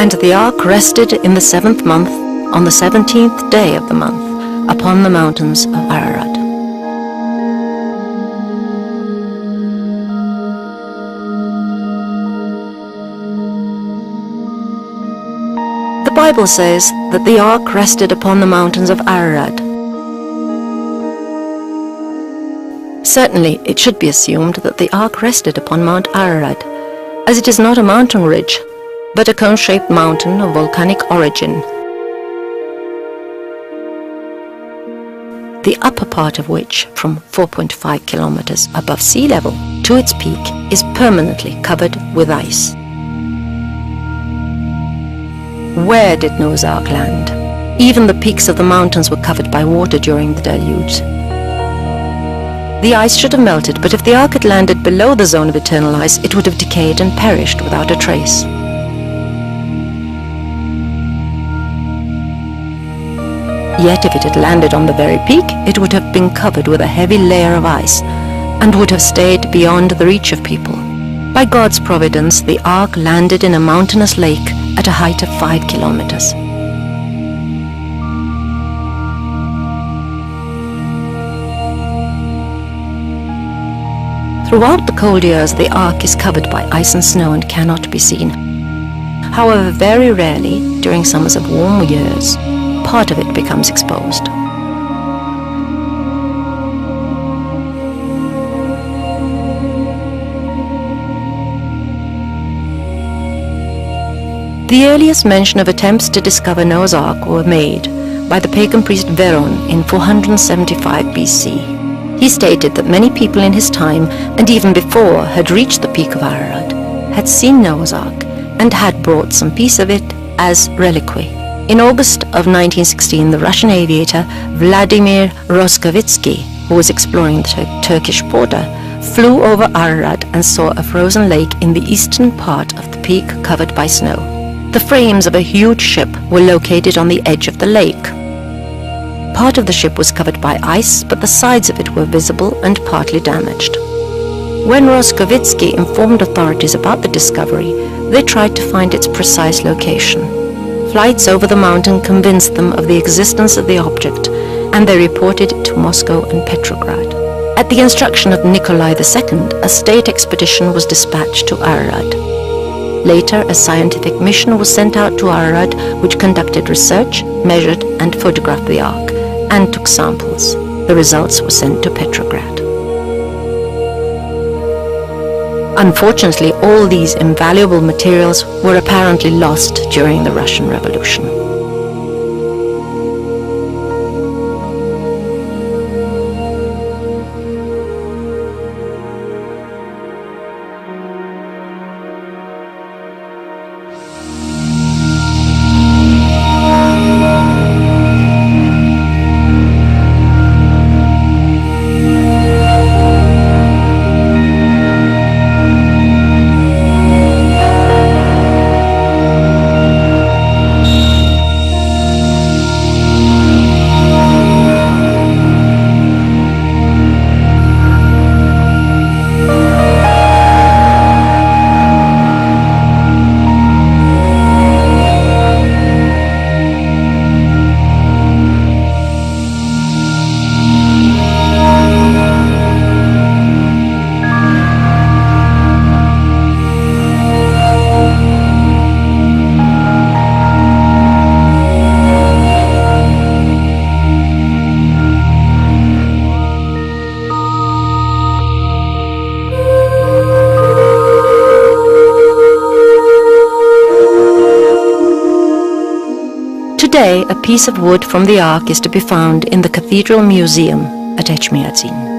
And the ark rested in the 7th month, on the 17th day of the month, upon the mountains of Ararat. The Bible says that the ark rested upon the mountains of Ararat. Certainly, it should be assumed that the ark rested upon Mount Ararat, as it is not a mountain ridge, but a cone-shaped mountain of volcanic origin, the upper part of which, from 4.5 kilometers above sea level to its peak, is permanently covered with ice. Where did Noah's Ark land? Even the peaks of the mountains were covered by water during the deluge. The ice should have melted, but if the ark had landed below the zone of eternal ice, it would have decayed and perished without a trace. Yet if it had landed on the very peak, it would have been covered with a heavy layer of ice and would have stayed beyond the reach of people. By God's providence, the ark landed in a mountainous lake at a height of 5 kilometers. Throughout the cold years, the ark is covered by ice and snow and cannot be seen. However, very rarely, during summers of warm years, part of it becomes exposed. The earliest mention of attempts to discover Noah's Ark were made by the pagan priest Veron in 475 BC. He stated that many people in his time, and even before, had reached the peak of Ararat, had seen Noah's Ark, and had brought some piece of it as reliquary. In August of 1916, the Russian aviator Vladimir Roskovitsky, who was exploring the Turkish border, flew over Ararat and saw a frozen lake in the eastern part of the peak covered by snow. The frames of a huge ship were located on the edge of the lake. Part of the ship was covered by ice, but the sides of it were visible and partly damaged. When Roskovitsky informed authorities about the discovery, they tried to find its precise location. Flights over the mountain convinced them of the existence of the object, and they reported it to Moscow and Petrograd. At the instruction of Nikolai II, a state expedition was dispatched to Ararat. Later, a scientific mission was sent out to Ararat, which conducted research, measured and photographed the ark, and took samples. The results were sent to Petrograd. Unfortunately, all these invaluable materials were apparently lost during the Russian Revolution. Today, a piece of wood from the Ark is to be found in the Cathedral Museum at Etchmiadzin.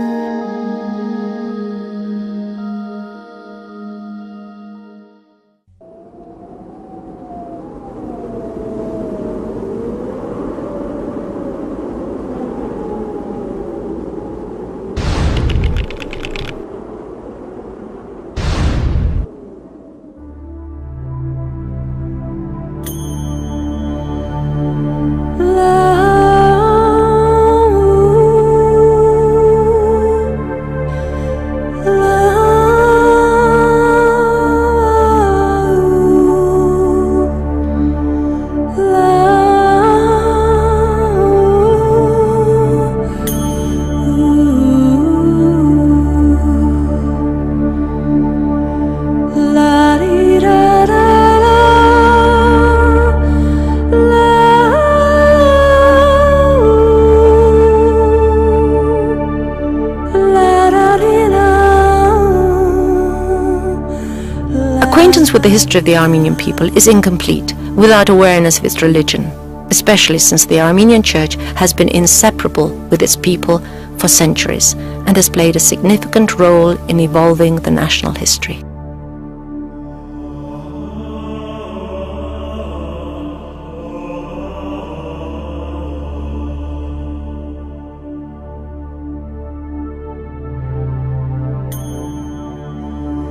Acquaintance with the history of the Armenian people is incomplete without awareness of its religion, especially since the Armenian Church has been inseparable with its people for centuries and has played a significant role in evolving the national history.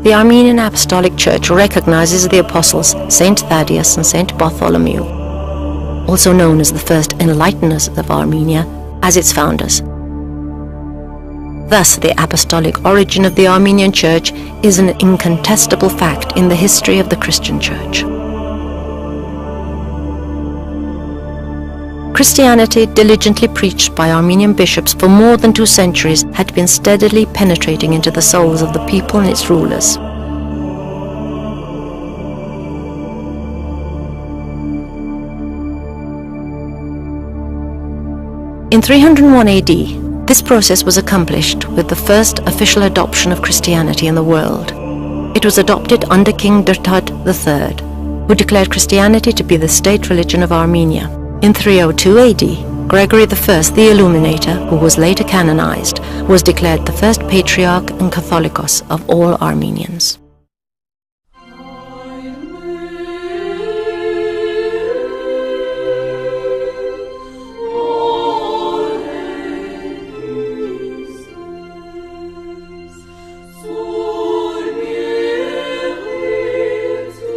The Armenian Apostolic Church recognizes the apostles Saint Thaddeus and Saint Bartholomew, also known as the first enlighteners of Armenia, as its founders. Thus, the apostolic origin of the Armenian Church is an incontestable fact in the history of the Christian Church. Christianity, diligently preached by Armenian bishops for more than 2 centuries, had been steadily penetrating into the souls of the people and its rulers. In 301 AD, this process was accomplished with the first official adoption of Christianity in the world. It was adopted under King Dertad III, who declared Christianity to be the state religion of Armenia. In 302 AD, Gregory I the Illuminator, who was later canonized, was declared the first patriarch and Catholicos of all Armenians.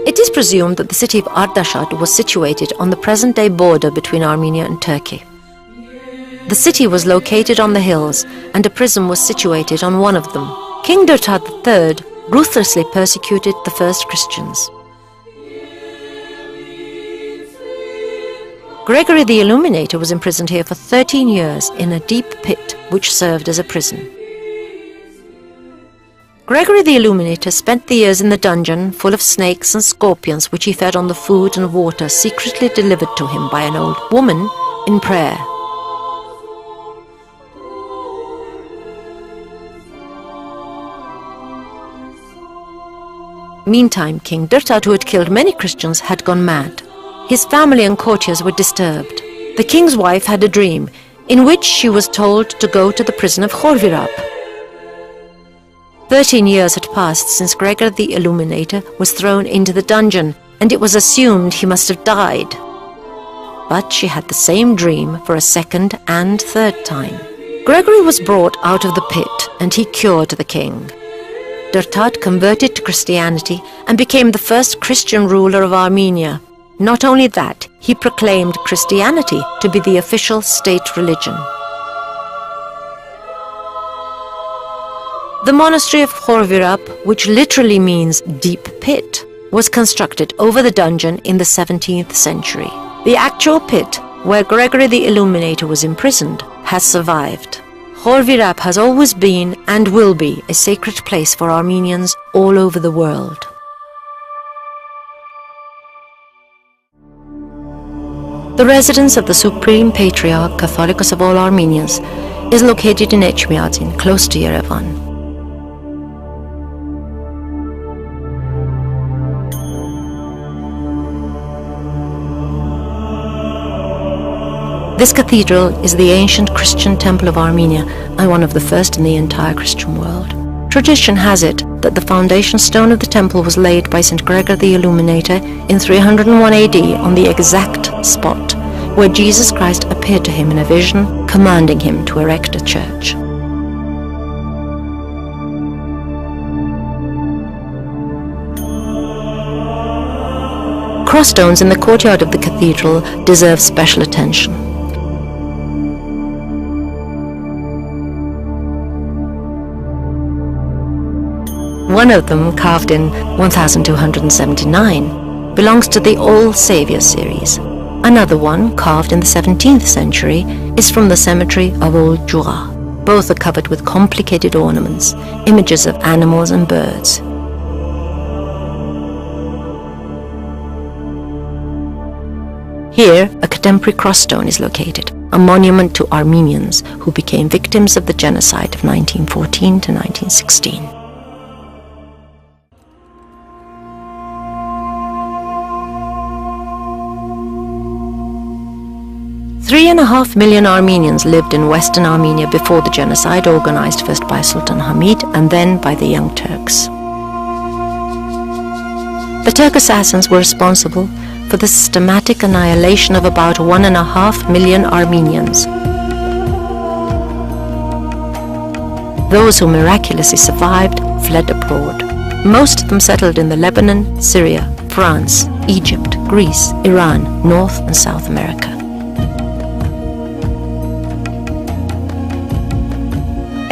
It is presumed that the city of Artashat was situated on the present-day border between Armenia and Turkey. The city was located on the hills, and a prison was situated on one of them. King Dertad III ruthlessly persecuted the first Christians. Gregory the Illuminator was imprisoned here for 13 years in a deep pit which served as a prison. Gregory the Illuminator spent the years in the dungeon full of snakes and scorpions which he fed on the food and water secretly delivered to him by an old woman in prayer. Meantime, King Dertad, who had killed many Christians, had gone mad. His family and courtiers were disturbed. The king's wife had a dream in which she was told to go to the prison of Khorvirab. 13 years had passed since Gregory the Illuminator was thrown into the dungeon, and it was assumed he must have died. But she had the same dream for a second and third time. Gregory was brought out of the pit, and he cured the king. Dertad converted to Christianity and became the first Christian ruler of Armenia. Not only that, he proclaimed Christianity to be the official state religion. The monastery of Khorvirab, which literally means deep pit, was constructed over the dungeon in the 17th century. The actual pit, where Gregory the Illuminator was imprisoned, has survived. Khorvirab has always been and will be a sacred place for Armenians all over the world. The residence of the Supreme Patriarch Catholicos of all Armenians is located in Etchmiadzin, close to Yerevan. This cathedral is the ancient Christian temple of Armenia and one of the first in the entire Christian world. Tradition has it that the foundation stone of the temple was laid by St. Gregor the Illuminator in 301 AD on the exact spot where Jesus Christ appeared to him in a vision, commanding him to erect a church. Crossstones in the courtyard of the cathedral deserve special attention. One of them, carved in 1279, belongs to the All Saviour series. Another one, carved in the 17th century, is from the cemetery of Old Jura. Both are covered with complicated ornaments, images of animals and birds. Here, a contemporary crossstone is located, a monument to Armenians who became victims of the genocide of 1914 to 1916. Three and a half million Armenians lived in Western Armenia before the genocide organized first by Sultan Hamid and then by the Young Turks. The Turk assassins were responsible for the systematic annihilation of about 1.5 million Armenians. Those who miraculously survived fled abroad. Most of them settled in the Lebanon, Syria, France, Egypt, Greece, Iran, North and South America.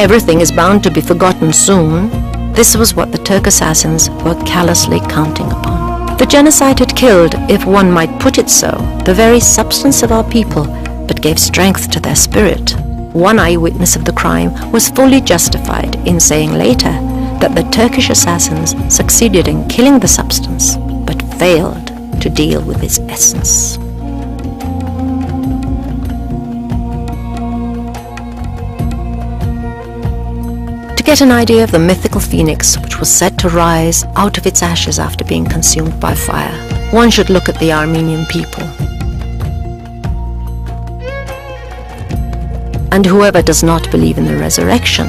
Everything is bound to be forgotten soon. This was what the Turk assassins were callously counting upon. The genocide had killed, if one might put it so, the very substance of our people, but gave strength to their spirit. One eyewitness of the crime was fully justified in saying later that the Turkish assassins succeeded in killing the substance, but failed to deal with its essence. To get an idea of the mythical phoenix which was said to rise out of its ashes after being consumed by fire, one should look at the Armenian people. And whoever does not believe in the resurrection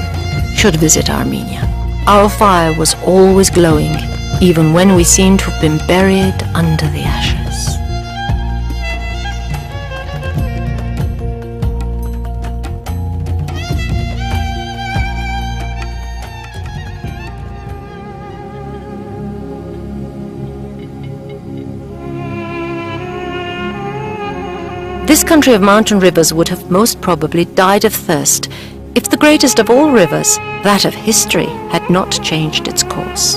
should visit Armenia. Our fire was always glowing, even when we seemed to have been buried under the ashes. This country of mountain rivers would have most probably died of thirst if the greatest of all rivers, that of history, had not changed its course.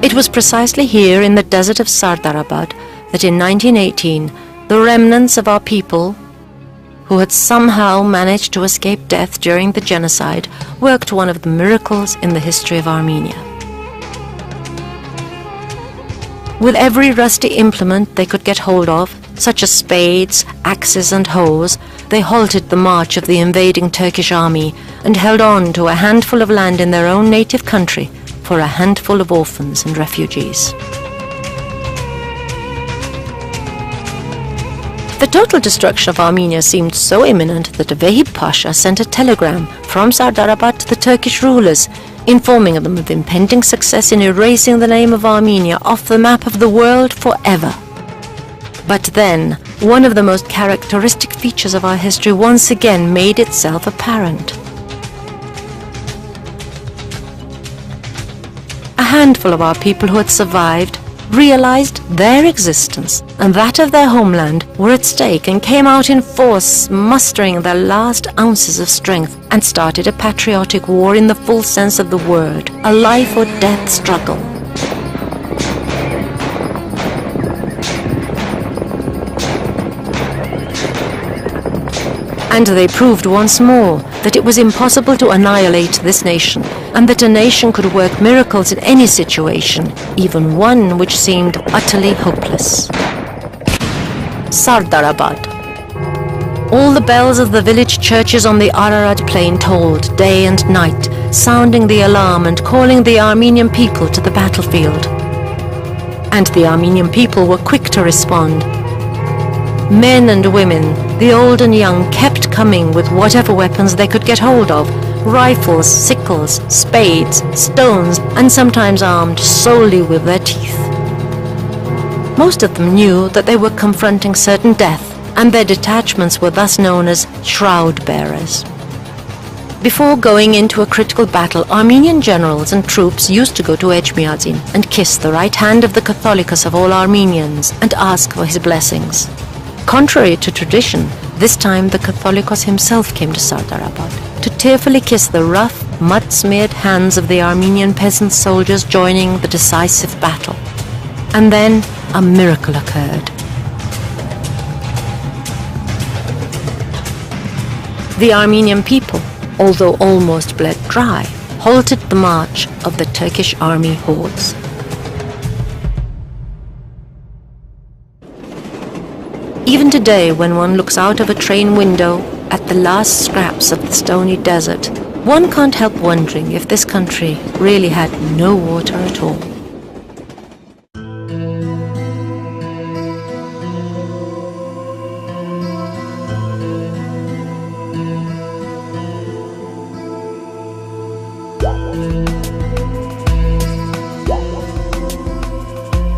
It was precisely here in the desert of Sardarabad that in 1918 the remnants of our people, who had somehow managed to escape death during the genocide, worked one of the miracles in the history of Armenia. With every rusty implement they could get hold of, such as spades, axes and hoes, they halted the march of the invading Turkish army and held on to a handful of land in their own native country for a handful of orphans and refugees. The total destruction of Armenia seemed so imminent that Vehib Pasha sent a telegram from Sardarabad to the Turkish rulers, informing them of impending success in erasing the name of Armenia off the map of the world forever. But then, one of the most characteristic features of our history once again made itself apparent. A handful of our people who had survived realized their existence and that of their homeland were at stake and came out in force, mustering their last ounces of strength, and started a patriotic war in the full sense of the word, a life or death struggle. And they proved once more that it was impossible to annihilate this nation, and that a nation could work miracles in any situation, even one which seemed utterly hopeless. Sardarabad. All the bells of the village churches on the Ararat plain tolled day and night, sounding the alarm and calling the Armenian people to the battlefield. And the Armenian people were quick to respond. Men and women, the old and young, kept coming with whatever weapons they could get hold of: rifles, sickles, spades, stones, and sometimes armed solely with their teeth. Most of them knew that they were confronting certain death, and their detachments were thus known as shroud bearers. Before going into a critical battle, Armenian generals and troops used to go to Echmiadzin and kiss the right hand of the Catholicos of all Armenians and ask for his blessings. Contrary to tradition, this time the Catholicos himself came to Sardarabad to tearfully kiss the rough, mud-smeared hands of the Armenian peasant soldiers joining the decisive battle. And then a miracle occurred. The Armenian people, although almost bled dry, halted the march of the Turkish army hordes. Even today, when one looks out of a train window at the last scraps of the stony desert, one can't help wondering if this country really had no water at all.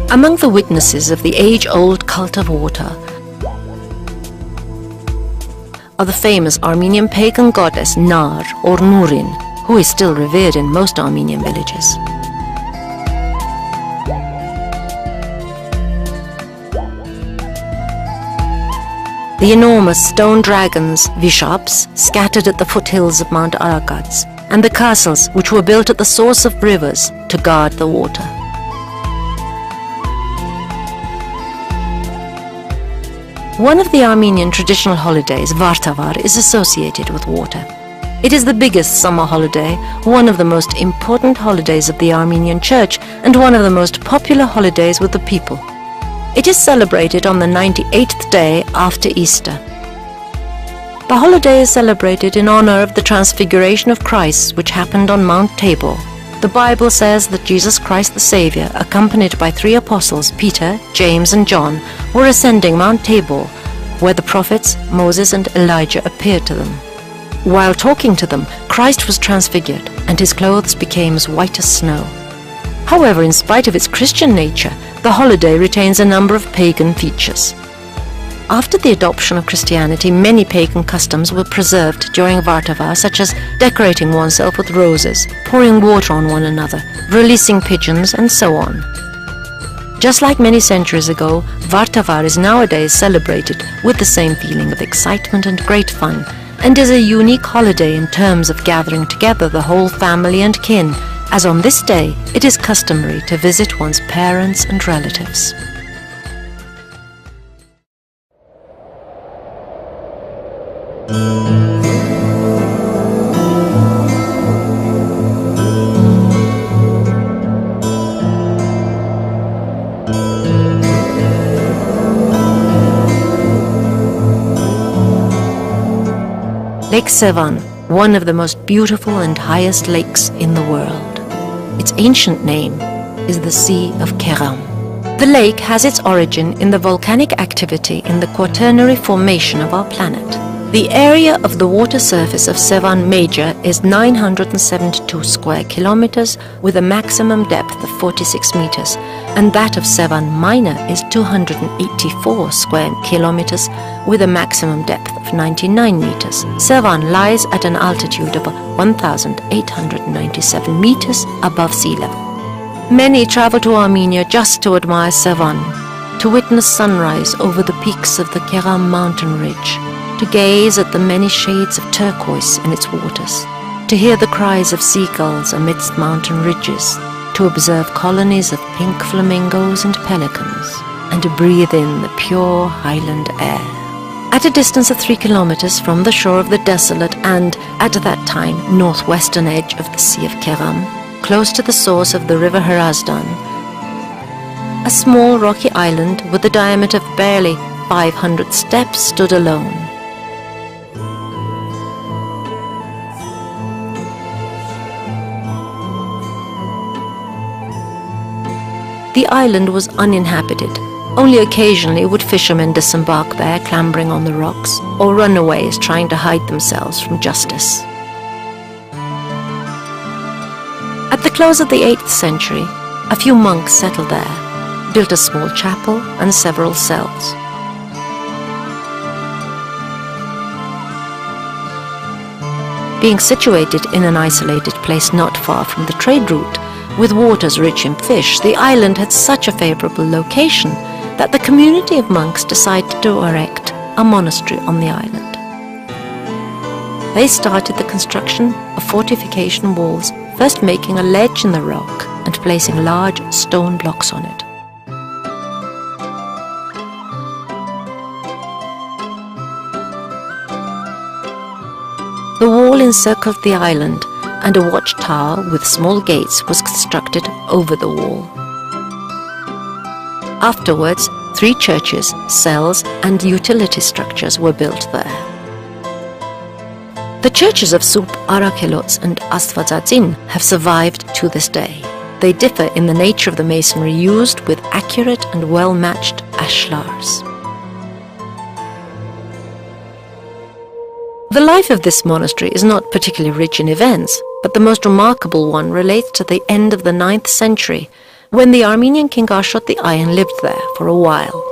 Among the witnesses of the age-old cult of water are the famous Armenian pagan goddess Nar, or Nurin, who is still revered in most Armenian villages. The enormous stone dragons, Vishaps, scattered at the foothills of Mount Aragats, and the castles which were built at the source of rivers to guard the water. One of the Armenian traditional holidays, Vartavar, is associated with water. It is the biggest summer holiday, one of the most important holidays of the Armenian Church, and one of the most popular holidays with the people. It is celebrated on the 98th day after Easter. The holiday is celebrated in honor of the Transfiguration of Christ, which happened on Mount Tabor. The Bible says that Jesus Christ the Savior, accompanied by 3 apostles, Peter, James, and John, were ascending Mount Tabor, where the prophets Moses and Elijah appeared to them. While talking to them, Christ was transfigured, and his clothes became as white as snow. However, in spite of its Christian nature, the holiday retains a number of pagan features. After the adoption of Christianity, many pagan customs were preserved during Vartavar, such as decorating oneself with roses, pouring water on one another, releasing pigeons, and so on. Just like many centuries ago, Vartavar is nowadays celebrated with the same feeling of excitement and great fun, and is a unique holiday in terms of gathering together the whole family and kin, as on this day it is customary to visit one's parents and relatives. Lake Sevan, one of the most beautiful and highest lakes in the world. Its ancient name is the Sea of Keram. The lake has its origin in the volcanic activity in the Quaternary Formation of our planet. The area of the water surface of Sevan Major is 972 square kilometers with a maximum depth of 46 meters, and that of Sevan Minor is 284 square kilometers with a maximum depth of 99 meters. Sevan lies at an altitude of 1,897 meters above sea level. Many travel to Armenia just to admire Sevan, to witness sunrise over the peaks of the Keram mountain ridge, to gaze at the many shades of turquoise in its waters, to hear the cries of seagulls amidst mountain ridges, to observe colonies of pink flamingos and pelicans, and to breathe in the pure highland air. At a distance of 3 kilometers from the shore of the desolate and, at that time, northwestern edge of the Sea of Keram, close to the source of the river Hrazdan, a small rocky island with a diameter of barely 500 steps stood alone. the island was uninhabited. Only occasionally would fishermen disembark there, clambering on the rocks, or runaways trying to hide themselves from justice. At the close of the 8th century, a few monks settled there, built a small chapel and several cells. Being situated in an isolated place not far from the trade route, with waters rich in fish, the island had such a favorable location that the community of monks decided to erect a monastery on the island. They started the construction of fortification walls, first making a ledge in the rock and placing large stone blocks on it. The wall encircled the island, and a watchtower with small gates was constructed over the wall. Afterwards, 3 churches, cells, and utility structures were built there. The churches of Sup, Arakelots, and Astvadzadzin have survived to this day. They differ in the nature of the masonry used, with accurate and well-matched ashlars. The life of this monastery is not particularly rich in events, but the most remarkable one relates to the end of the 9th century, when the Armenian king Ashot the Iron lived there for a while.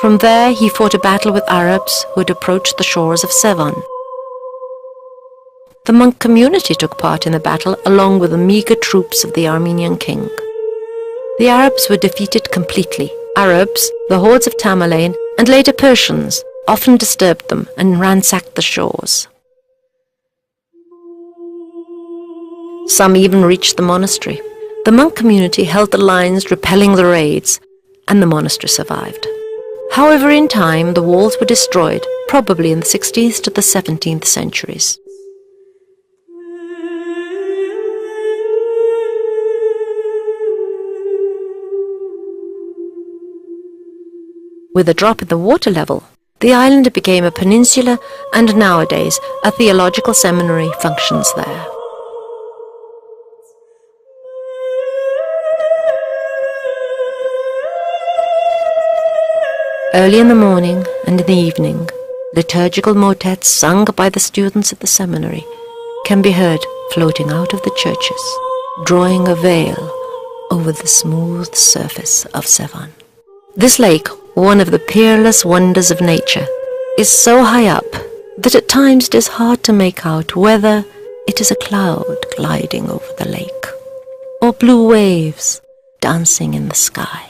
From there he fought a battle with Arabs who had approached the shores of Sevan. The monk community took part in the battle along with the meagre troops of the Armenian king. The Arabs were defeated completely. Arabs, the hordes of Tamerlane, and later Persians often disturbed them and ransacked the shores. Some even reached the monastery. The monk community held the lines repelling the raids, and the monastery survived. However, in time, the walls were destroyed, probably in the 16th to the 17th centuries. With a drop in the water level, the island became a peninsula, and nowadays a theological seminary functions there. Early in the morning and in the evening, liturgical motets sung by the students at the seminary can be heard floating out of the churches, drawing a veil over the smooth surface of Sevan. This lake, one of the peerless wonders of nature, is so high up that at times it is hard to make out whether it is a cloud gliding over the lake or blue waves dancing in the sky.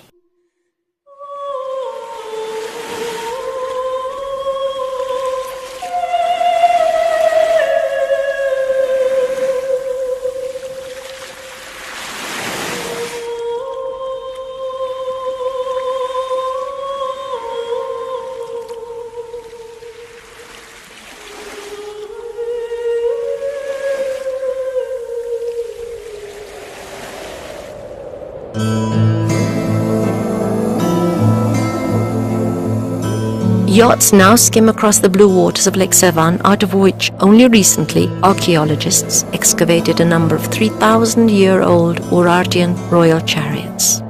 Yachts now skim across the blue waters of Lake Sevan, out of which only recently archaeologists excavated a number of 3,000-year-old Urartian royal chariots.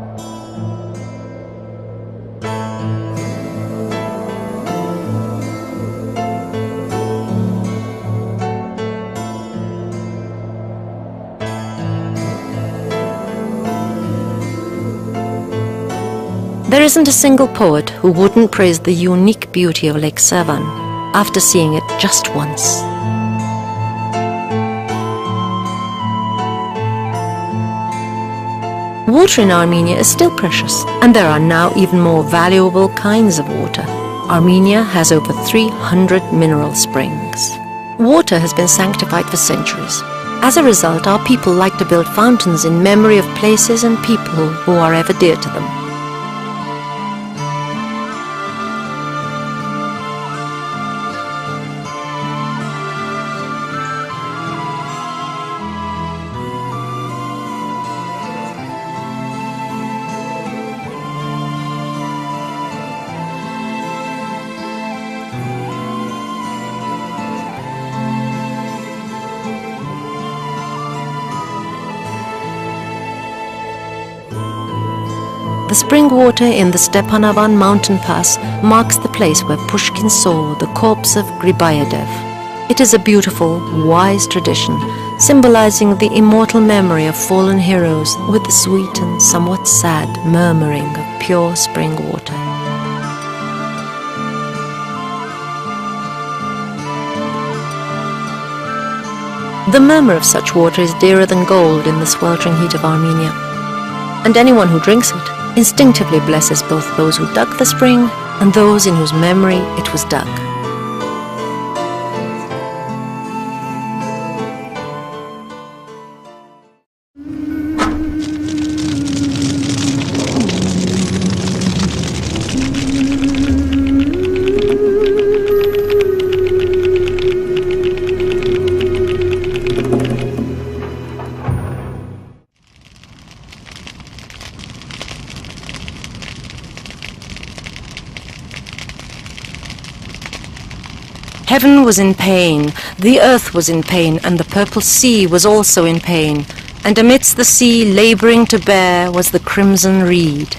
There isn't a single poet who wouldn't praise the unique beauty of Lake Sevan after seeing it just once. Water in Armenia is still precious, and there are now even more valuable kinds of water. Armenia has over 300 mineral springs. Water has been sanctified for centuries. As a result, our people like to build fountains in memory of places and people who are ever dear to them. The spring water in the Stepanavan mountain pass marks the place where Pushkin saw the corpse of Gribayev. It is a beautiful, wise tradition, symbolizing the immortal memory of fallen heroes with the sweet and somewhat sad murmuring of pure spring water. The murmur of such water is dearer than gold in the sweltering heat of Armenia, and anyone who drinks it instinctively blesses both those who dug the spring and those in whose memory it was dug. Heaven was in pain, the earth was in pain, and the purple sea was also in pain. And amidst the sea, labouring to bear, was the crimson reed.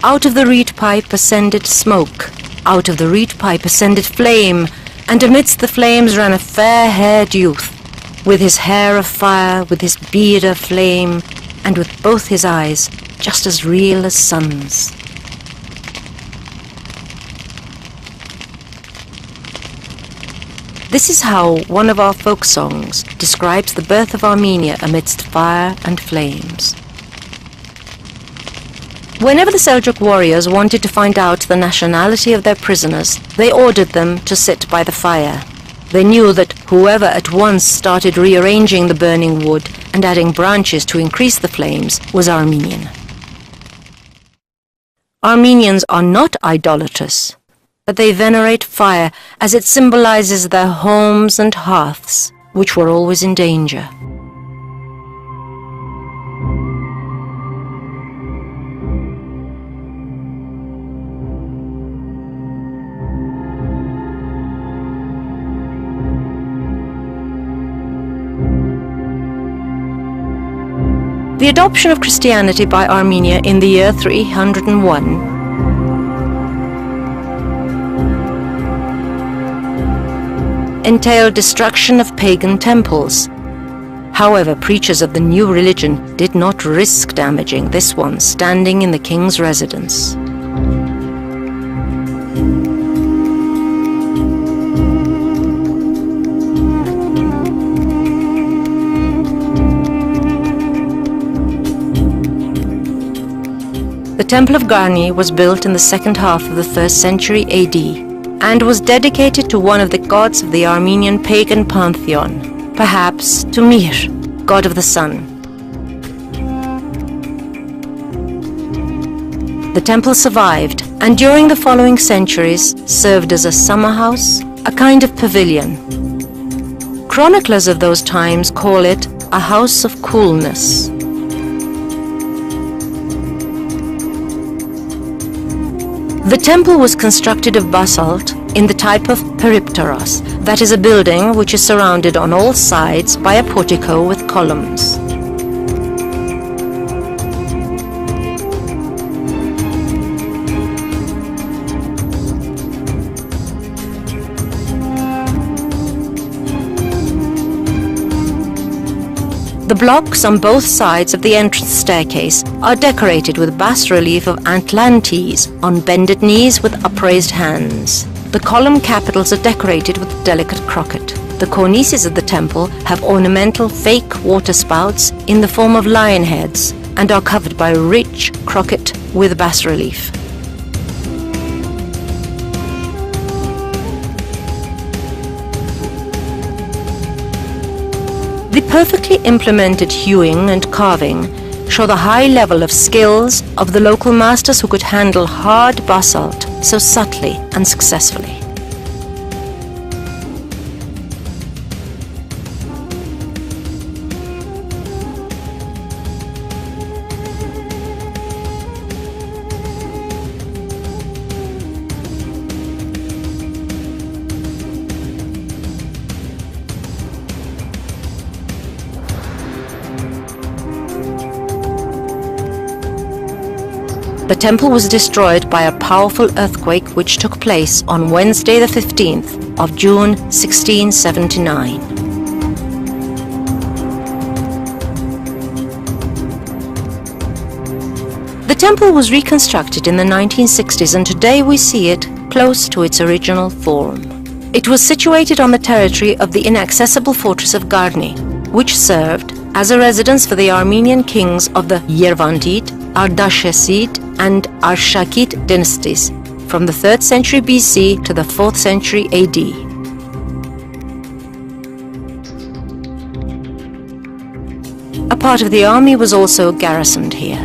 Out of the reed pipe ascended smoke, out of the reed pipe ascended flame, and amidst the flames ran a fair-haired youth, with his hair of fire, with his beard of flame, and with both his eyes just as real as suns. This is how one of our folk songs describes the birth of Armenia amidst fire and flames. Whenever the Seljuk warriors wanted to find out the nationality of their prisoners, they ordered them to sit by the fire. They knew that whoever at once started rearranging the burning wood and adding branches to increase the flames was Armenian. Armenians are not idolatrous, but they venerate fire as it symbolizes their homes and hearths, which were always in danger. The adoption of Christianity by Armenia in the year 301 entailed destruction of pagan temples. However, preachers of the new religion did not risk damaging this one standing in the king's residence. The Temple of Garni was built in the second half of the 1st century AD and was dedicated to one of the gods of the Armenian pagan pantheon, perhaps to Mir, god of the sun. The temple survived, and during the following centuries served as a summer house, a kind of pavilion. Chroniclers of those times call it a house of coolness. The temple was constructed of basalt in the type of peripteros, that is a building which is surrounded on all sides by a portico with columns. The blocks on both sides of the entrance staircase are decorated with bas-relief of Atlantes on bended knees with upraised hands. The column capitals are decorated with delicate crocket. The cornices of the temple have ornamental fake water spouts in the form of lion heads and are covered by rich crocket with bas-relief. The perfectly implemented hewing and carving show the high level of skills of the local masters who could handle hard basalt so subtly and successfully. The temple was destroyed by a powerful earthquake which took place on Wednesday the 15th of June 1679. The temple was reconstructed in the 1960s, and today we see it close to its original form. It was situated on the territory of the inaccessible fortress of Garni, which served as a residence for the Armenian kings of the Yervandid, Ardashaside and Arshakid dynasties from the 3rd century BC to the 4th century AD. A part of the army was also garrisoned here.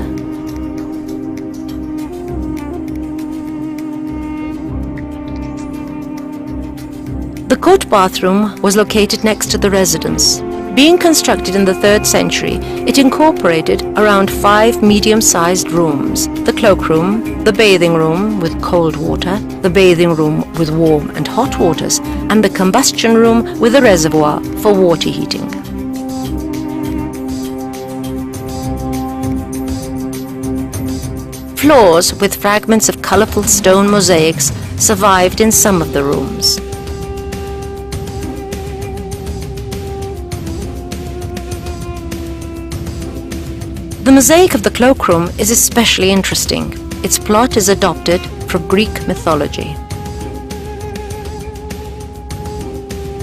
The court bathroom was located next to the residence. Being constructed in the 3rd century, it incorporated around 5 medium-sized rooms: the cloakroom, the bathing room with cold water, the bathing room with warm and hot waters, and the combustion room with a reservoir for water heating. Floors with fragments of colorful stone mosaics survived in some of the rooms. The mosaic of the cloakroom is especially interesting. Its plot is adopted from Greek mythology.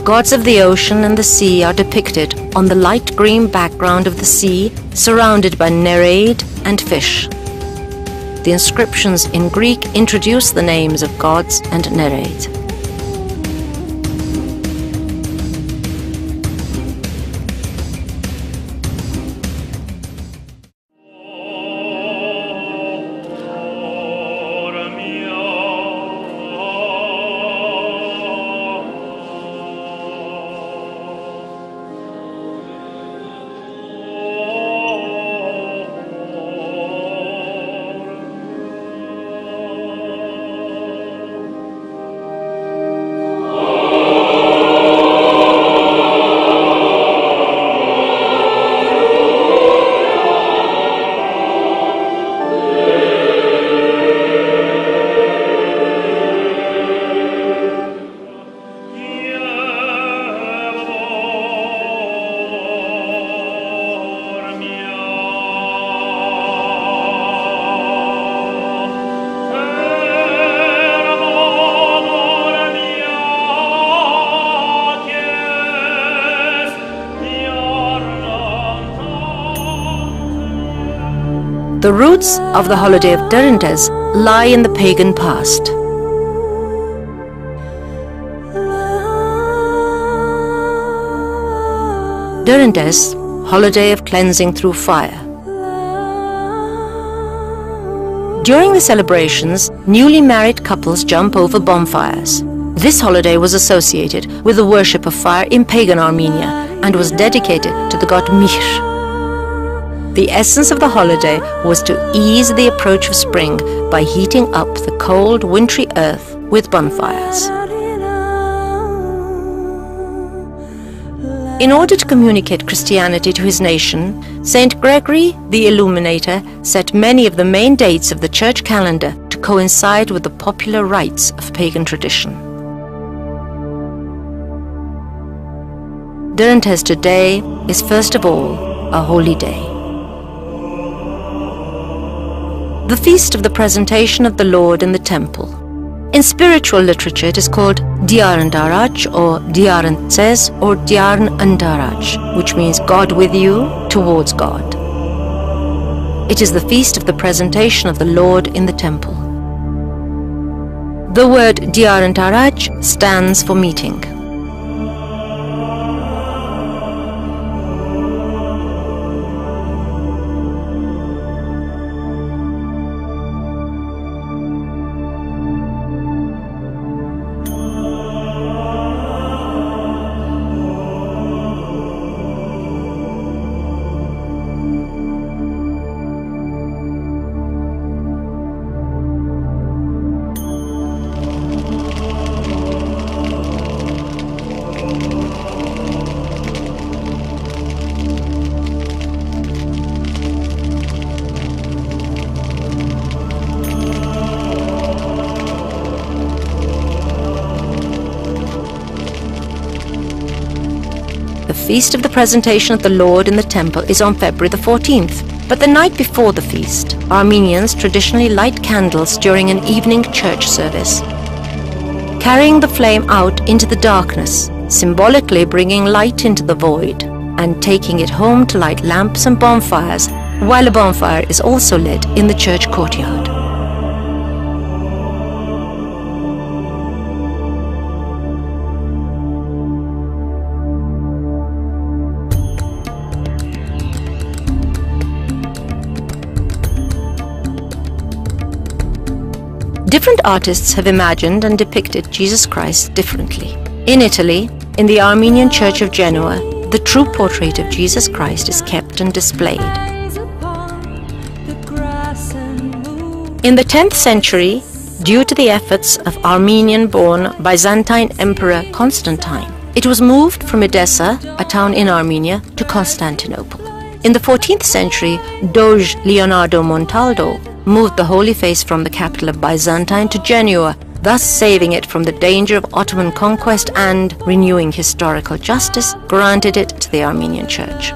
Gods of the ocean and the sea are depicted on the light green background of the sea, surrounded by Nereid and fish. The inscriptions in Greek introduce the names of gods and Nereid. The roots of the holiday of Derintes lie in the pagan past. Derintes, holiday of cleansing through fire. During the celebrations, newly married couples jump over bonfires. This holiday was associated with the worship of fire in pagan Armenia and was dedicated to the god Mihr. The essence of the holiday was to ease the approach of spring by heating up the cold, wintry earth with bonfires. In order to communicate Christianity to his nation, Saint Gregory the Illuminator set many of the main dates of the church calendar to coincide with the popular rites of pagan tradition. Derintes today is first of all a holy day. The feast of the presentation of the Lord in the temple. In spiritual literature it is called Diarn Daraj or Diarn Tses or Diarn Andaraj, which means God with you, towards God. It is the feast of the presentation of the Lord in the temple. The word Diarn Daraj stands for meeting. feast of the presentation of the Lord in the temple is on February the 14th. But the night before the feast, Armenians traditionally light candles during an evening church service, carrying the flame out into the darkness, symbolically bringing light into the void, and taking it home to light lamps and bonfires, while a bonfire is also lit in the church courtyard. Different artists have imagined and depicted Jesus Christ differently. In Italy, in the Armenian Church of Genoa, the true portrait of Jesus Christ is kept and displayed. In the 10th century, due to the efforts of Armenian-born Byzantine Emperor Constantine, it was moved from Edessa, a town in Armenia, to Constantinople. In the 14th century, Doge Leonardo Montaldo moved the Holy Face from the capital of Byzantine to Genoa, thus saving it from the danger of Ottoman conquest and, renewing historical justice, granted it to the Armenian Church.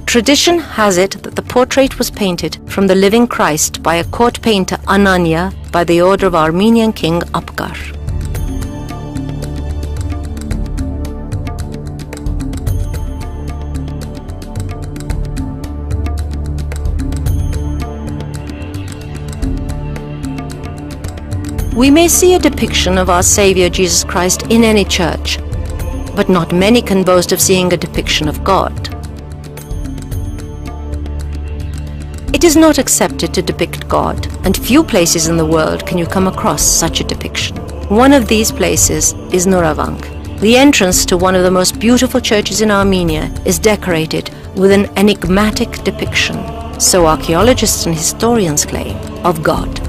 Tradition has it that the portrait was painted from the living Christ by a court painter Anania by the order of Armenian king Abgar. We may see a depiction of our Savior Jesus Christ in any church, but not many can boast of seeing a depiction of God. It is not accepted to depict God, and few places in the world can you come across such a depiction. One of these places is Noravank. The entrance to one of the most beautiful churches in Armenia is decorated with an enigmatic depiction, so archaeologists and historians claim, of God.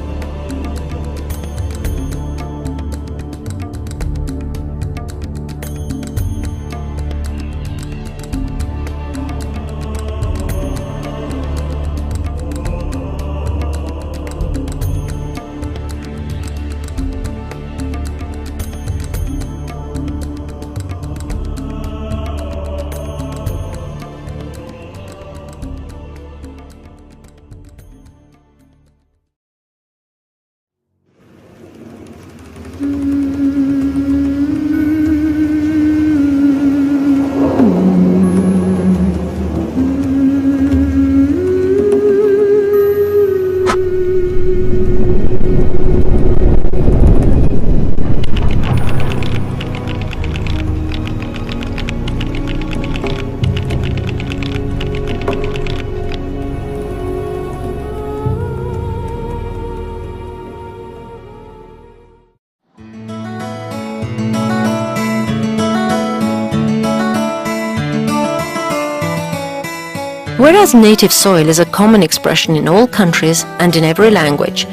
Whereas native soil is a common expression in all countries and in every language,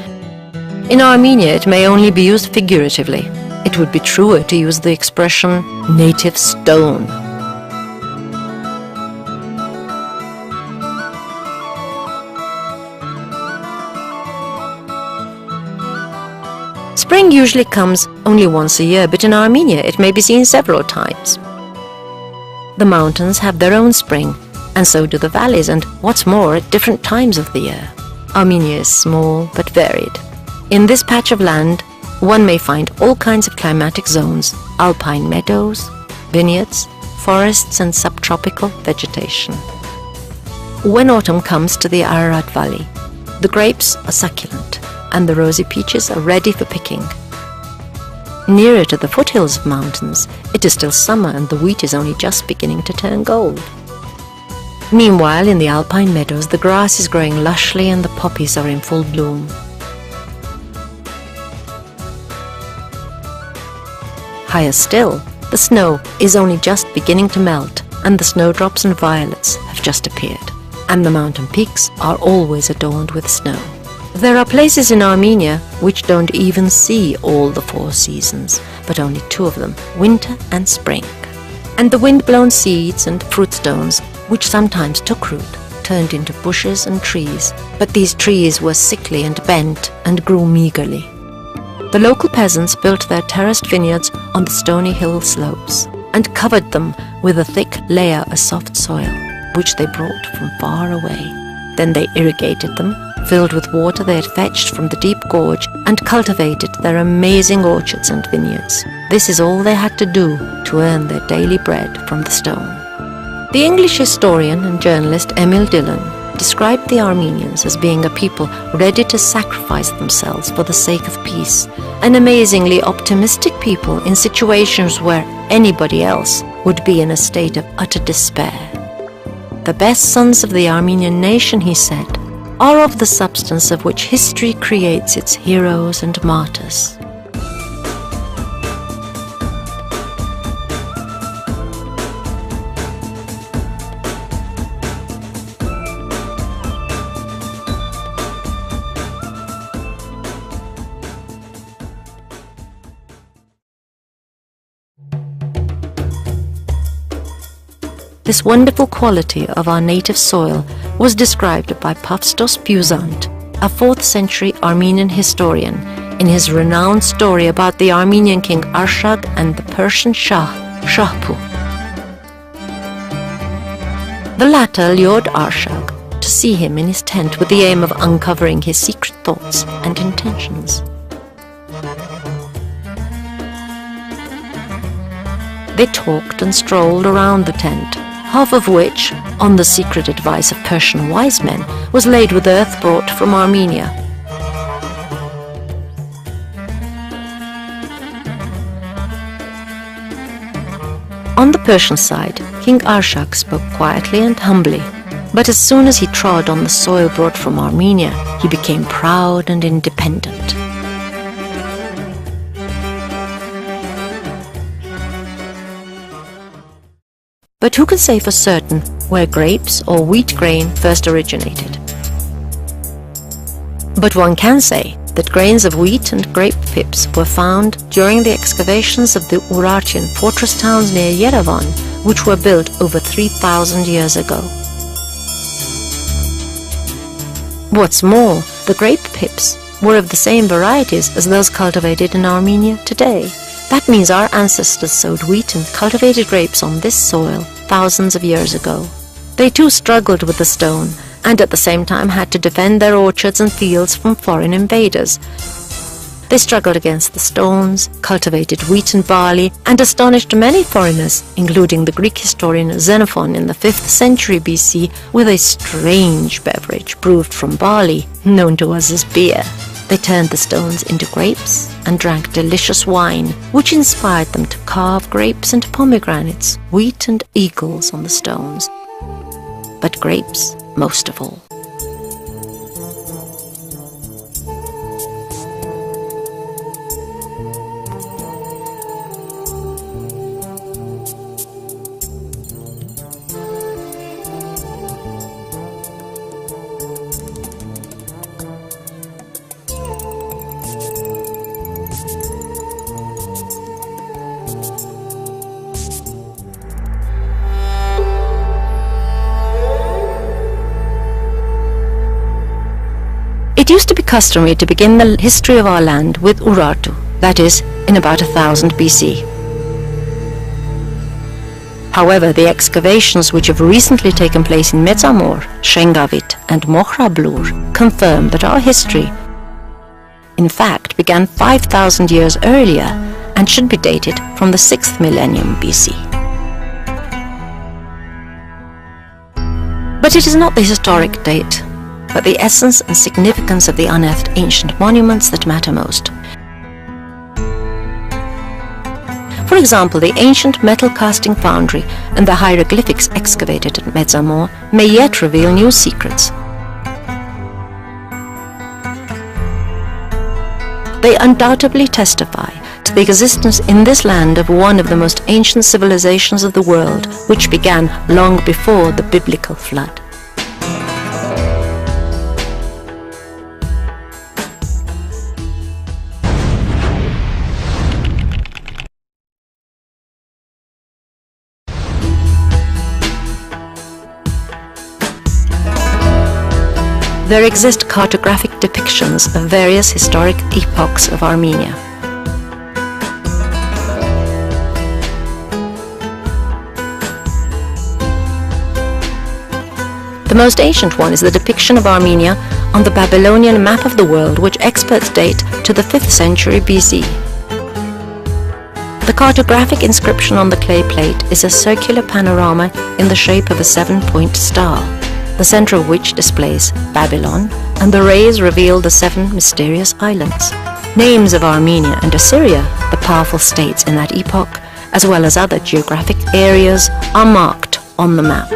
in Armenia it may only be used figuratively. It would be truer to use the expression native stone. Spring usually comes only once a year, but in Armenia it may be seen several times. The mountains have their own spring, and so do the valleys, and what's more, at different times of the year. Armenia is small but varied. In this patch of land, one may find all kinds of climatic zones, alpine meadows, vineyards, forests and subtropical vegetation. When autumn comes to the Ararat Valley, the grapes are succulent and the rosy peaches are ready for picking. Nearer to the foothills of mountains, it is still summer and the wheat is only just beginning to turn gold. Meanwhile, in the alpine meadows, the grass is growing lushly and the poppies are in full bloom. Higher still, the snow is only just beginning to melt, and the snowdrops and violets have just appeared, and the mountain peaks are always adorned with snow. There are places in Armenia which don't even see all the 4 seasons, but only 2 of them, winter and spring. And the wind-blown seeds and fruit stones, which sometimes took root, turned into bushes and trees, but these trees were sickly and bent and grew meagerly. The local peasants built their terraced vineyards on the stony hill slopes, and covered them with a thick layer of soft soil, which they brought from far away. Then they irrigated them, filled with water they had fetched from the deep gorge, and cultivated their amazing orchards and vineyards. This is all they had to do to earn their daily bread from the stone. The English historian and journalist Emil Dillon described the Armenians as being a people ready to sacrifice themselves for the sake of peace, an amazingly optimistic people in situations where anybody else would be in a state of utter despair. The best sons of the Armenian nation, he said, are of the substance of which history creates its heroes and martyrs. This wonderful quality of our native soil was described by Pavstos Puzant, a 4th century Armenian historian, in his renowned story about the Armenian king Arshak and the Persian Shah, Shahpur. The latter lured Arshak to see him in his tent with the aim of uncovering his secret thoughts and intentions. They talked and strolled around the tent, half of which, on the secret advice of Persian wise men, was laid with earth brought from Armenia. On the Persian side, King Arshak spoke quietly and humbly, but as soon as he trod on the soil brought from Armenia, he became proud and independent. But who can say for certain where grapes or wheat grain first originated? But one can say that grains of wheat and grape pips were found during the excavations of the Urartian fortress towns near Yerevan, which were built over 3,000 years ago. What's more, the grape pips were of the same varieties as those cultivated in Armenia today. That means our ancestors sowed wheat and cultivated grapes on this soil thousands of years ago. They too struggled with the stone, and at the same time had to defend their orchards and fields from foreign invaders. They struggled against the stones, cultivated wheat and barley, and astonished many foreigners, including the Greek historian Xenophon in the 5th century BC, with a strange beverage brewed from barley, known to us as beer. They turned the stones into grapes and drank delicious wine, which inspired them to carve grapes and pomegranates, wheat and eagles on the stones. But grapes most of all. It used to be customary to begin the history of our land with Urartu, that is, in about 1000 BC. However, the excavations which have recently taken place in Mezamor, Shengavit and Mohrablur confirm that our history, in fact, began 5,000 years earlier and should be dated from the 6th millennium BC. But it is not the historic date, but the essence and significance of the unearthed ancient monuments that matter most. For example, the ancient metal casting foundry and the hieroglyphics excavated at Mezamor may yet reveal new secrets. They undoubtedly testify to the existence in this land of one of the most ancient civilizations of the world, which began long before the biblical flood. There exist cartographic depictions of various historic epochs of Armenia. The most ancient one is the depiction of Armenia on the Babylonian map of the world, which experts date to the 5th century BC. The cartographic inscription on the clay plate is a circular panorama in the shape of a 7-point star, the center of which displays Babylon, and the rays reveal the 7 mysterious islands. Names of Armenia and Assyria, the powerful states in that epoch, as well as other geographic areas, are marked on the map.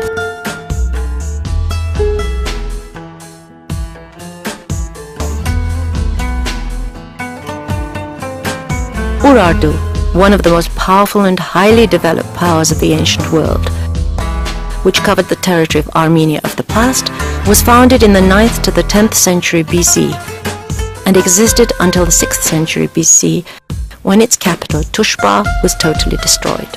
Urartu, one of the most powerful and highly developed powers of the ancient world, which covered the territory of Armenia of the past, was founded in the 9th to the 10th century BC and existed until the 6th century BC, when its capital, Tushpa, was totally destroyed.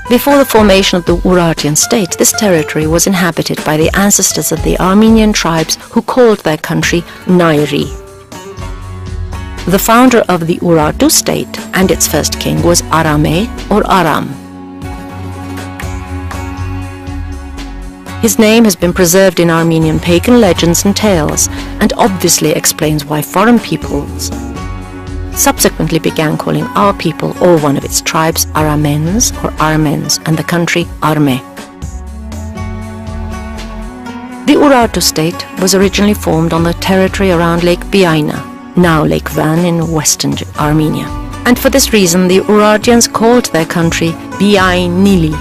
Before the formation of the Urartian state, this territory was inhabited by the ancestors of the Armenian tribes who called their country Nairi. The founder of the Urartu state and its first king was Arame or Aram. His name has been preserved in Armenian pagan legends and tales, and obviously explains why foreign peoples subsequently began calling our people or one of its tribes Aramens or Armens, and the country Arme. The Urartu state was originally formed on the territory around Lake Biaina, now Lake Van in western Armenia, and for this reason the Urartians called their country Biainili.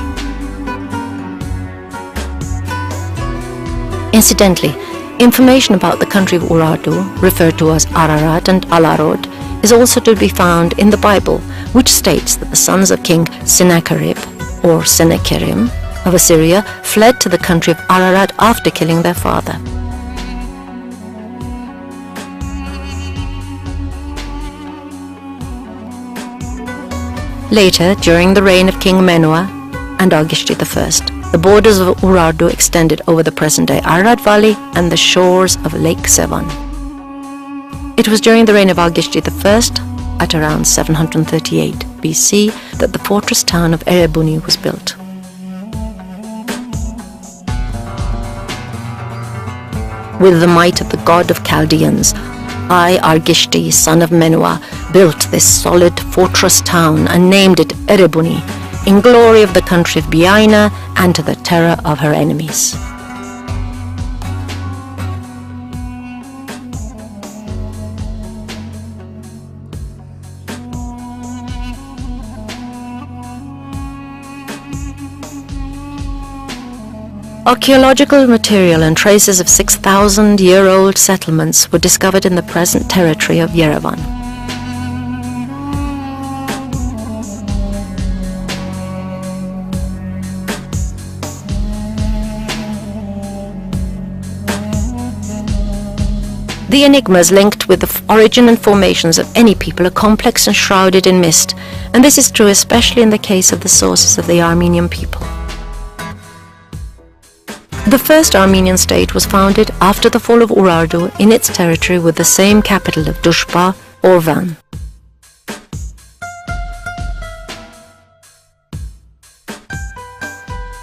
Incidentally, information about the country of Urartu, referred to as Ararat and Alarod, is also to be found in the Bible, which states that the sons of King Sennacherib, or Sennacherib, of Assyria fled to the country of Ararat after killing their father. Later, during the reign of King Menua and Agishti I, the borders of Urartu extended over the present-day Ararat Valley and the shores of Lake Sevan. It was during the reign of Agishti I, at around 738 BC, that the fortress town of Erebuni was built. With the might of the god of Chaldeans, I, Argishti, son of Menua, built this solid fortress town and named it Erebuni, in glory of the country of Biaina and to the terror of her enemies. Archaeological material and traces of 6,000-year-old settlements were discovered in the present territory of Yerevan. The enigmas linked with the origin and formations of any people are complex and shrouded in mist, and this is true especially in the case of the sources of the Armenian people. The first Armenian state was founded after the fall of Urartu in its territory with the same capital of Tushpa or Van.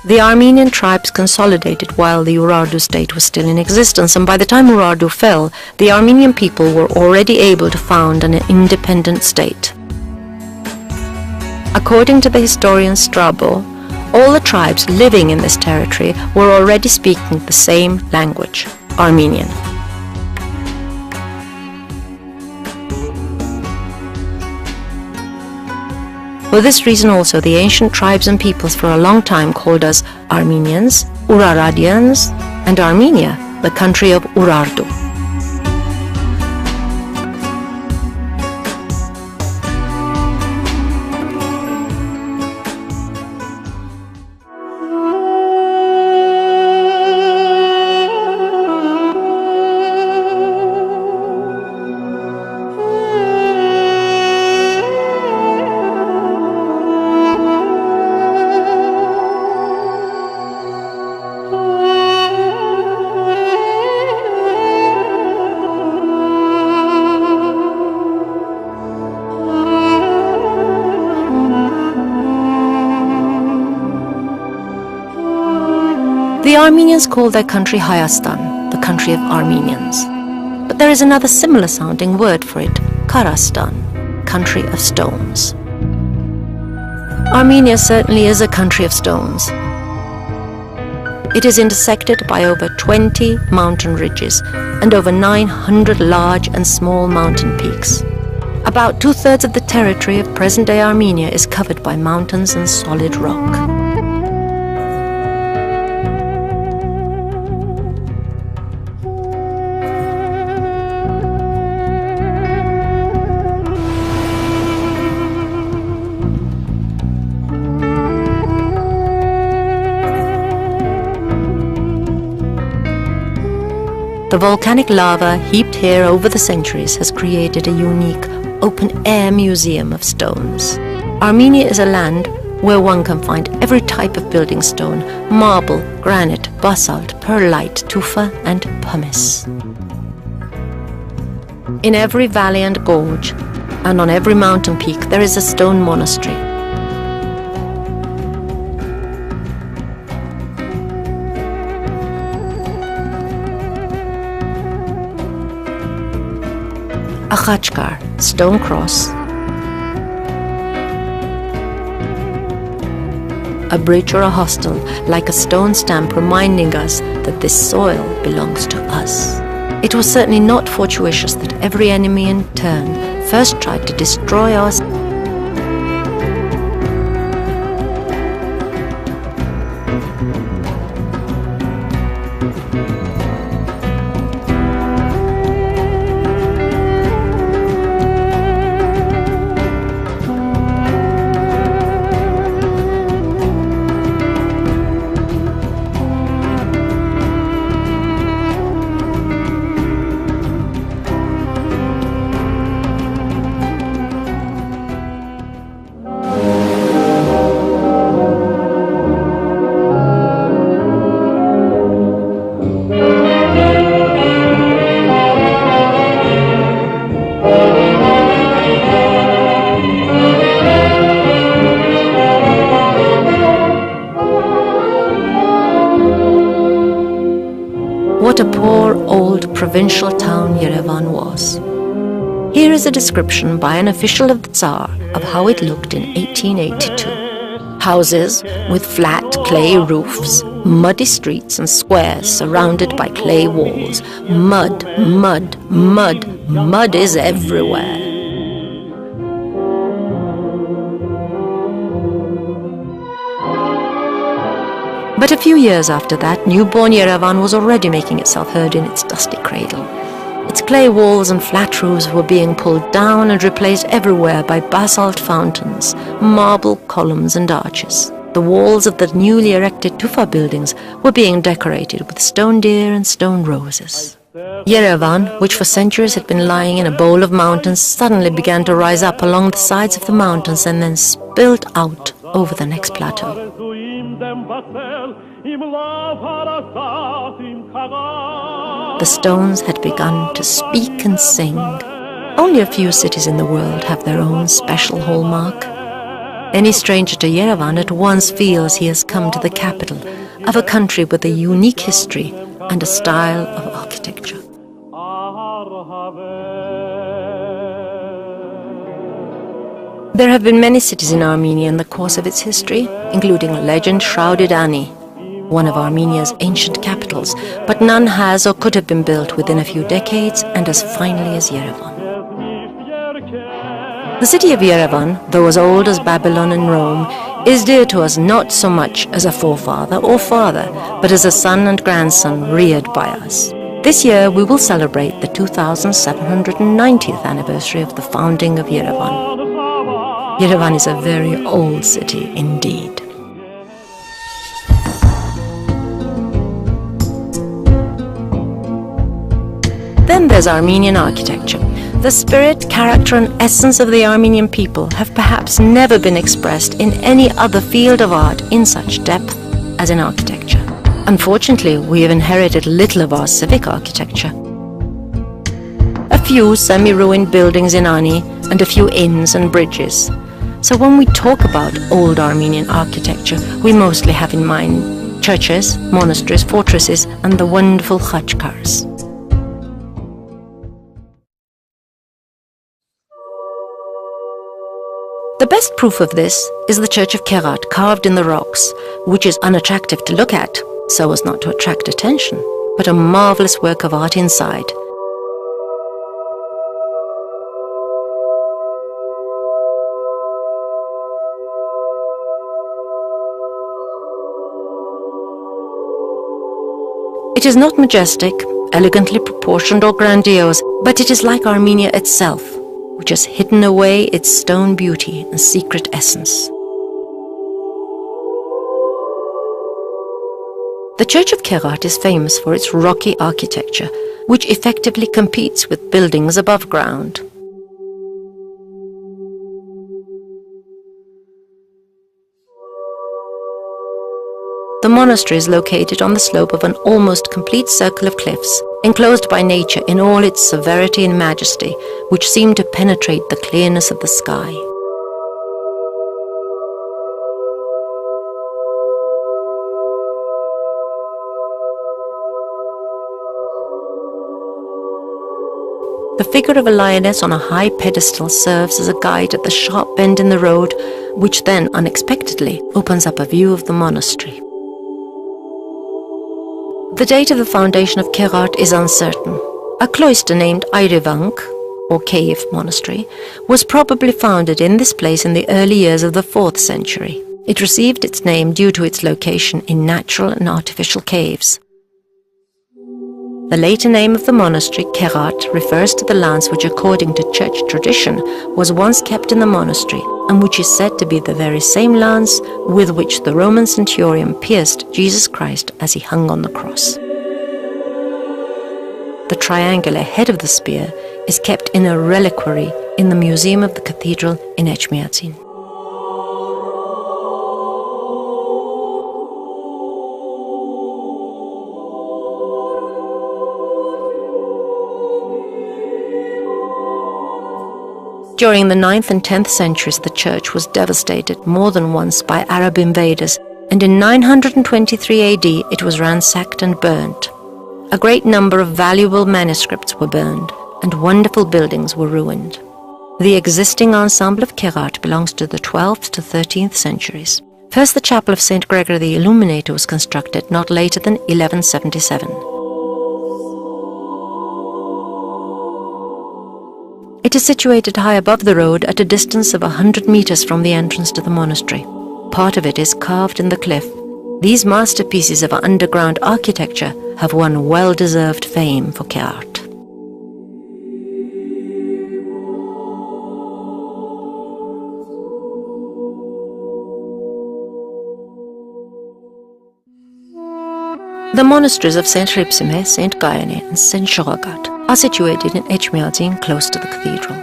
The Armenian tribes consolidated while the Urartu state was still in existence, and by the time Urartu fell, the Armenian people were already able to found an independent state. According to the historian Strabo, all the tribes living in this territory were already speaking the same language, Armenian. For this reason also, the ancient tribes and peoples for a long time called us Armenians, Uraradians, and Armenia, the country of Urartu. The Armenians call their country Hayastan, the country of Armenians. But there is another similar sounding word for it, Karastan, country of stones. Armenia certainly is a country of stones. It is intersected by over 20 mountain ridges and over 900 large and small mountain peaks. About 2/3 of the territory of present-day Armenia is covered by mountains and solid rock. The volcanic lava heaped here over the centuries has created a unique open-air museum of stones. Armenia is a land where one can find every type of building stone: marble, granite, basalt, perlite, tufa and pumice. In every valley and gorge, and on every mountain peak, there is a stone monastery. A khachkar, stone cross, a bridge or a hostel, like a stone stamp reminding us that this soil belongs to us. It was certainly not fortuitous that every enemy in turn first tried to destroy us. What a poor old provincial town Yerevan was. Here is a description by an official of the Tsar of how it looked in 1882. Houses with flat clay roofs, muddy streets and squares surrounded by clay walls. Mud, mud, mud, mud is everywhere. But a few years after that, newborn Yerevan was already making itself heard in its dusty cradle. Its clay walls and flat roofs were being pulled down and replaced everywhere by basalt fountains, marble columns and arches. The walls of the newly erected tufa buildings were being decorated with stone deer and stone roses. Yerevan, which for centuries had been lying in a bowl of mountains, suddenly began to rise up along the sides of the mountains and then spilled out over the next plateau. The stones had begun to speak and sing. Only a few cities in the world have their own special hallmark. Any stranger to Yerevan at once feels he has come to the capital of a country with a unique history and a style of architecture. There have been many cities in Armenia in the course of its history, including legend-shrouded Ani, one of Armenia's ancient capitals, but none has or could have been built within a few decades and as finely as Yerevan. The city of Yerevan, though as old as Babylon and Rome, is dear to us not so much as a forefather or father, but as a son and grandson reared by us. This year we will celebrate the 2790th anniversary of the founding of Yerevan. Yerevan is a very old city indeed. Then there's Armenian architecture. The spirit, character and essence of the Armenian people have perhaps never been expressed in any other field of art in such depth as in architecture. Unfortunately, we have inherited little of our civic architecture. A few semi-ruined buildings in Ani and a few inns and bridges. So when we talk about old Armenian architecture, we mostly have in mind churches, monasteries, fortresses, and the wonderful khachkars. The best proof of this is the church of Kerat, carved in the rocks, which is unattractive to look at, so as not to attract attention, but a marvelous work of art inside. It is not majestic, elegantly proportioned or grandiose, but it is like Armenia itself, which has hidden away its stone beauty and secret essence. The Church of Kerat is famous for its rocky architecture, which effectively competes with buildings above ground. The monastery is located on the slope of an almost complete circle of cliffs, enclosed by nature in all its severity and majesty, which seem to penetrate the clearness of the sky. The figure of a lioness on a high pedestal serves as a guide at the sharp bend in the road, which then unexpectedly opens up a view of the monastery. The date of the foundation of Kerat is uncertain. A cloister named Airevank, or cave monastery, was probably founded in this place in the early years of the 4th century. It received its name due to its location in natural and artificial caves. The later name of the monastery, Kerat, refers to the lance which, according to church tradition, was once kept in the monastery, and which is said to be the very same lance with which the Roman centurion pierced Jesus Christ as he hung on the cross. The triangular head of the spear is kept in a reliquary in the museum of the cathedral in Etchmiadzin. During the 9th and 10th centuries, the church was devastated more than once by Arab invaders, and in 923 AD it was ransacked and burnt. A great number of valuable manuscripts were burned, and wonderful buildings were ruined. The existing ensemble of Kerat belongs to the 12th to 13th centuries. First, the chapel of St. Gregory the Illuminator was constructed not later than 1177. It is situated high above the road at a distance of 100 meters from the entrance to the monastery. Part of it is carved in the cliff. These masterpieces of underground architecture have won well-deserved fame for Kerat. The monasteries of St. Ripsime, St. Gayane and St. Shoragat are situated in Etchmiadzin, close to the cathedral.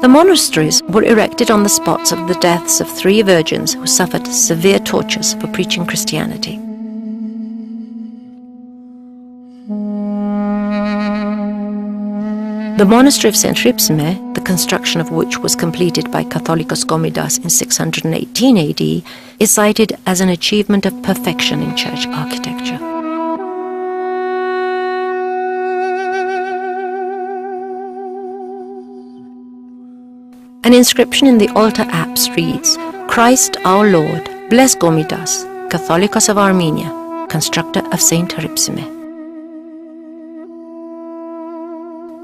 The monasteries were erected on the spots of the deaths of 3 virgins who suffered severe tortures for preaching Christianity. The monastery of St. Ripsime, the construction of which was completed by Catholicos Gomidas in 618 AD, is cited as an achievement of perfection in church architecture. An inscription in the altar apse reads, "Christ our Lord, bless Gomidas, Catholicos of Armenia, constructor of St. Ripsime."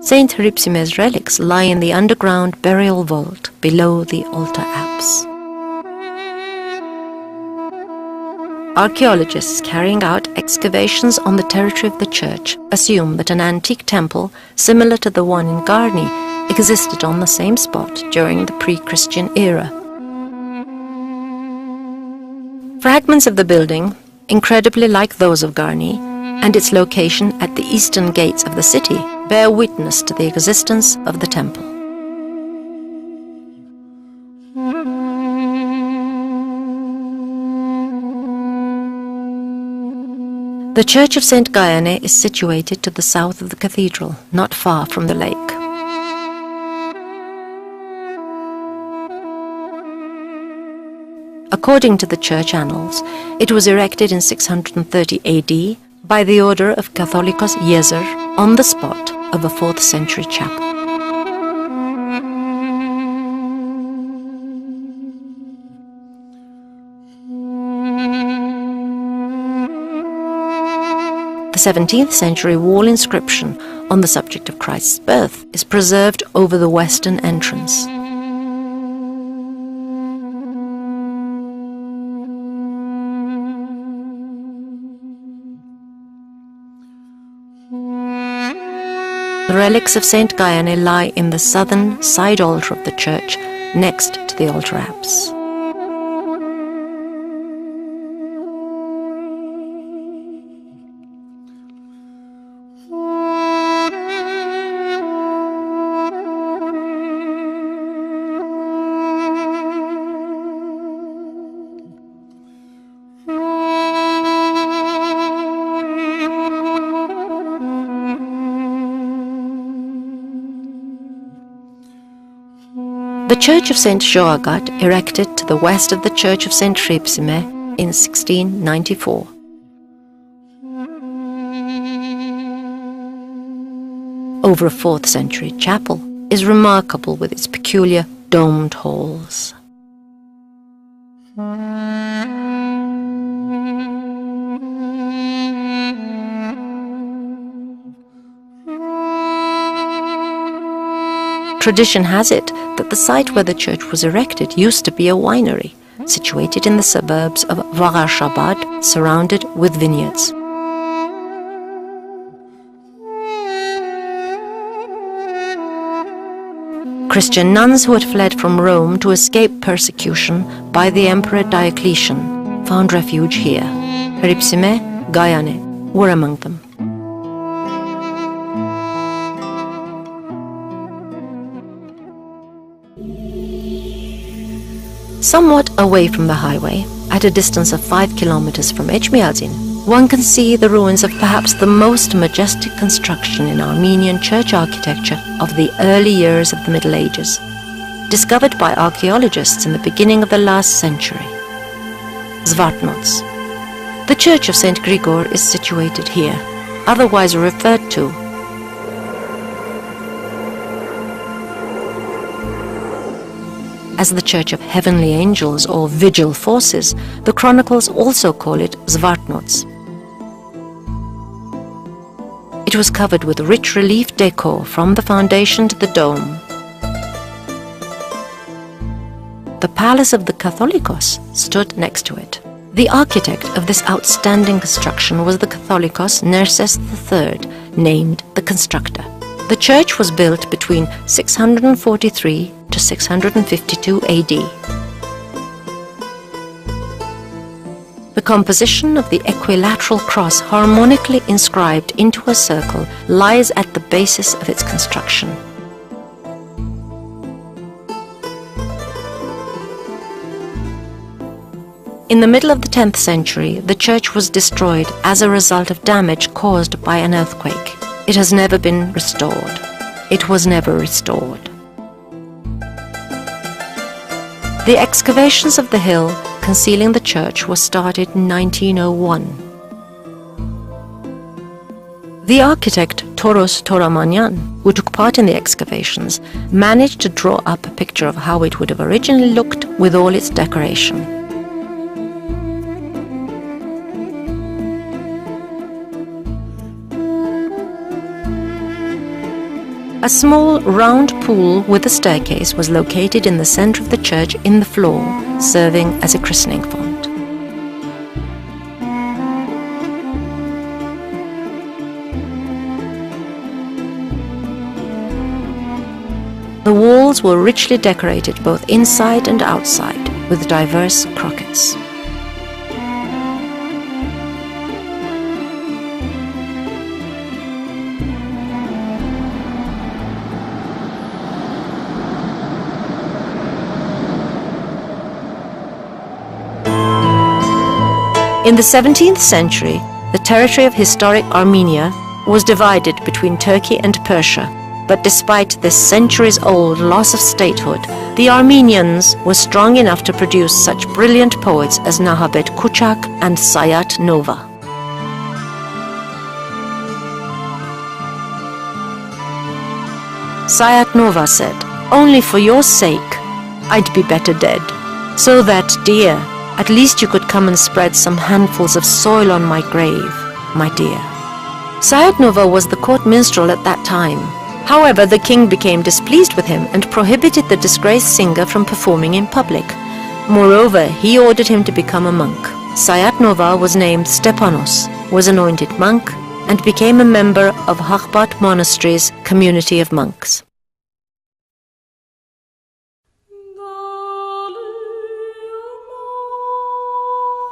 St. Ripsime's relics lie in the underground burial vault below the altar apse. Archaeologists carrying out excavations on the territory of the church assume that an antique temple, similar to the one in Garni, existed on the same spot during the pre-Christian era. Fragments of the building, incredibly like those of Garni, and its location at the eastern gates of the city, bear witness to the existence of the temple. The church of St. Gayane is situated to the south of the cathedral, not far from the lake. According to the church annals, it was erected in 630 AD by the order of Catholicos Jezer on the spot of a 4th century chapel. The 17th century wall inscription on the subject of Christ's birth is preserved over the western entrance. The relics of Saint Gaiane lie in the southern side altar of the church, next to the altar apse. The Church of St. Joagat, erected to the west of the Church of St. Ripsime in 1694. Over a 4th century chapel, is remarkable with its peculiar domed halls. Tradition has it that the site where the church was erected used to be a winery, situated in the suburbs of Varashabad, surrounded with vineyards. Christian nuns who had fled from Rome to escape persecution by the Emperor Diocletian found refuge here. Ripsime, Gaiane were among them. Somewhat away from the highway, at a distance of 5 kilometers from Echmiadzin, one can see the ruins of perhaps the most majestic construction in Armenian church architecture of the early years of the Middle Ages, discovered by archaeologists in the beginning of the last century. Zvartnots. The church of St. Grigor is situated here, otherwise referred to as the Church of Heavenly Angels or Vigil Forces. The chronicles also call it Zvartnots. It was covered with rich relief decor from the foundation to the dome. The palace of the Catholicos stood next to it. The architect of this outstanding construction was the Catholicos Nerses III, named the Constructor. The church was built between 643 to 652 AD. The composition of the equilateral cross harmonically inscribed into a circle lies at the basis of its construction. In the middle of the 10th century, the church was destroyed as a result of damage caused by an earthquake. It has never been restored. It was never restored. The excavations of the hill concealing the church were started in 1901. The architect Toros Toramanyan, who took part in the excavations, managed to draw up a picture of how it would have originally looked with all its decoration. A small round pool with a staircase was located in the center of the church in the floor, serving as a christening font. The walls were richly decorated both inside and outside with diverse crockets. In the 17th century, the territory of historic Armenia was divided between Turkey and Persia, But despite this centuries-old loss of statehood, the Armenians were strong enough to produce such brilliant poets as Nahabet Kuchak and Sayat Nova. Sayat Nova said, "Only for your sake, I'd be better dead. So that, dear, at least you could come and spread some handfuls of soil on my grave, my dear." Sayat Nova was the court minstrel at that time. However, the king became displeased with him and prohibited the disgraced singer from performing in public. Moreover, he ordered him to become a monk. Sayat Nova was named Stepanos, was anointed monk, and became a member of Hakhbat Monastery's community of monks.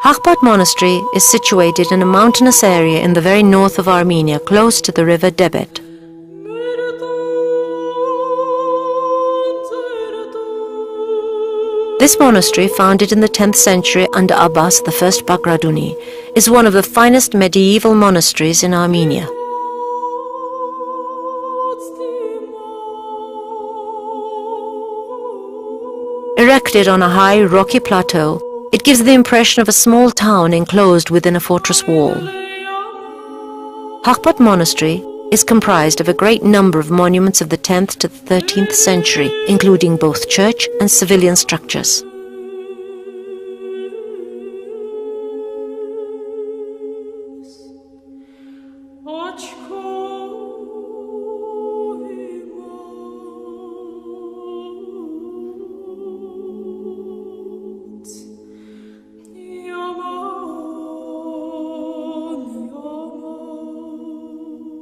Hakhbat Monastery is situated in a mountainous area in the very north of Armenia, close to the river Debet. This monastery, founded in the 10th century under Abbas I Bagratuni, is one of the finest medieval monasteries in Armenia. Erected on a high rocky plateau, it gives the impression of a small town enclosed within a fortress wall. Hakhbat Monastery is comprised of a great number of monuments of the 10th to the 13th century, including both church and civilian structures.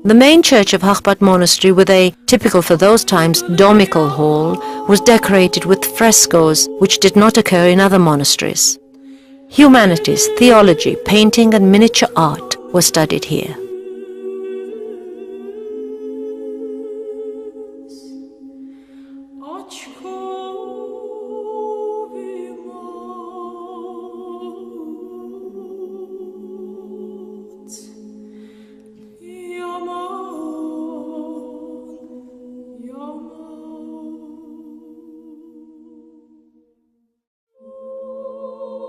The main church of Hakhbat Monastery, with a, typical for those times, domical hall, was decorated with frescoes which did not occur in other monasteries. Humanities, theology, painting and miniature art were studied here.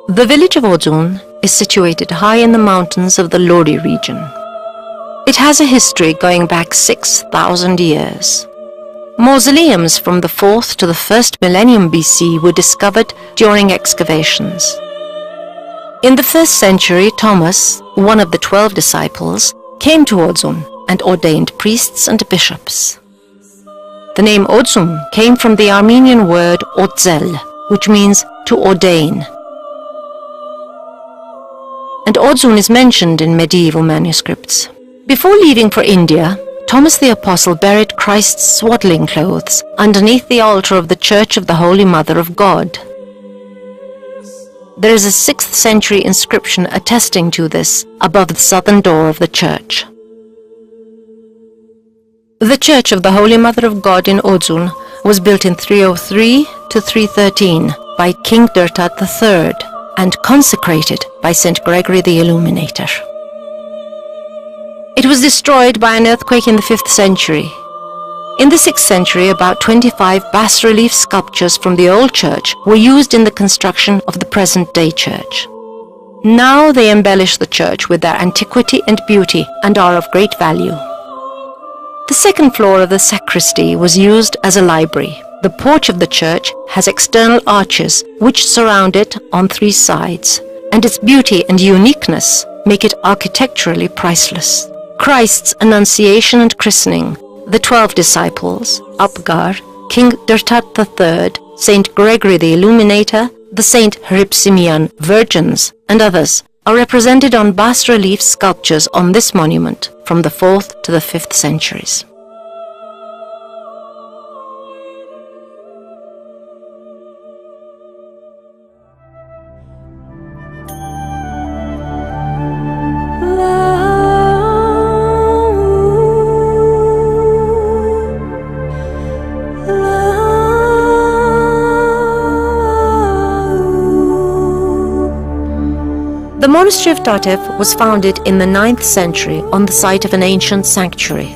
The village of Odzun is situated high in the mountains of the Lori region. It has a history going back 6,000 years. Mausoleums from the 4th to the 1st millennium BC were discovered during excavations. In the 1st century, Thomas, one of the 12 disciples, came to Odzun and ordained priests and bishops. The name Odzun came from the Armenian word Otzel, which means to ordain. And Odzun is mentioned in medieval manuscripts. Before leaving for India, Thomas the Apostle buried Christ's swaddling clothes underneath the altar of the Church of the Holy Mother of God. There is a 6th century inscription attesting to this above the southern door of the church. The Church of the Holy Mother of God in Odzun was built in 303 to 313 by King Durtat III and consecrated by St. Gregory the Illuminator. It was destroyed by an earthquake in the 5th century. In the 6th century, about 25 bas-relief sculptures from the old church were used in the construction of the present-day church. Now they embellish the church with their antiquity and beauty and are of great value. The second floor of the sacristy was used as a library. The porch of the church has external arches which surround it on 3 sides, and its beauty and uniqueness make it architecturally priceless. Christ's Annunciation and Christening, the 12 disciples, Abgar, King Durtat III, Saint Gregory the Illuminator, the Saint Hypsimian Virgins, and others are represented on bas-relief sculptures on this monument from the 4th to the 5th centuries. The monastery of Tatev was founded in the 9th century on the site of an ancient sanctuary.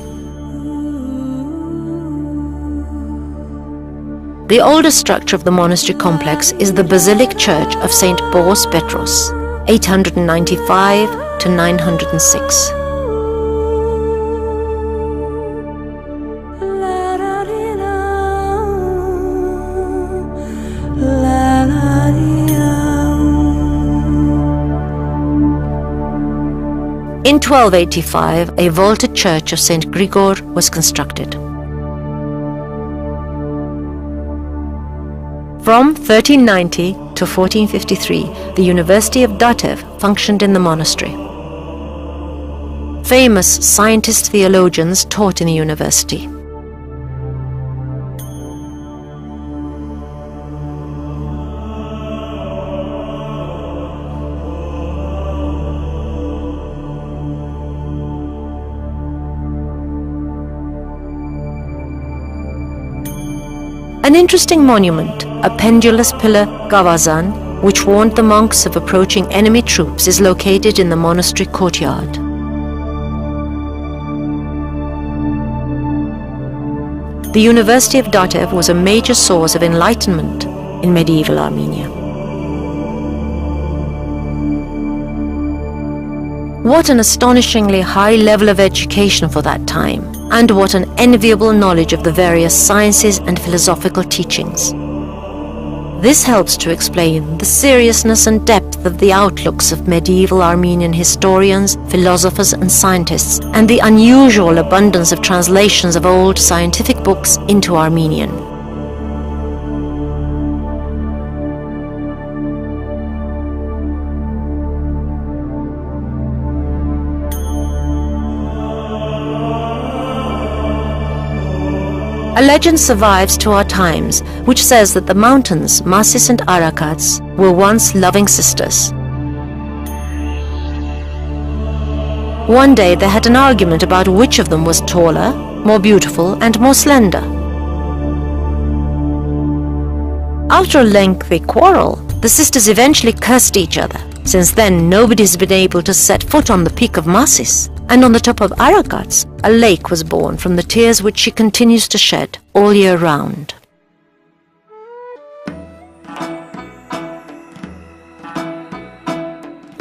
The oldest structure of the monastery complex is the Basilic Church of St. Boris Petros, 895 to 906. In 1285, a vaulted church of St. Grigor was constructed. From 1390 to 1453, the University of Datev functioned in the monastery. Famous scientist theologians taught in the university. An interesting monument, a pendulous pillar gavazan, which warned the monks of approaching enemy troops, is located in the monastery courtyard. The University of Datev was a major source of enlightenment in medieval Armenia. What an astonishingly high level of education for that time, and what an enviable knowledge of the various sciences and philosophical teachings. This helps to explain the seriousness and depth of the outlooks of medieval Armenian historians, philosophers and scientists, and the unusual abundance of translations of old scientific books into Armenian. A legend survives to our times, which says that the mountains, Masis and Arakats, were once loving sisters. One day they had an argument about which of them was taller, more beautiful, and more slender. After a lengthy quarrel, the sisters eventually cursed each other. Since then, nobody's been able to set foot on the peak of Masis, and on the top of Arakats, a lake was born from the tears which she continues to shed all year round.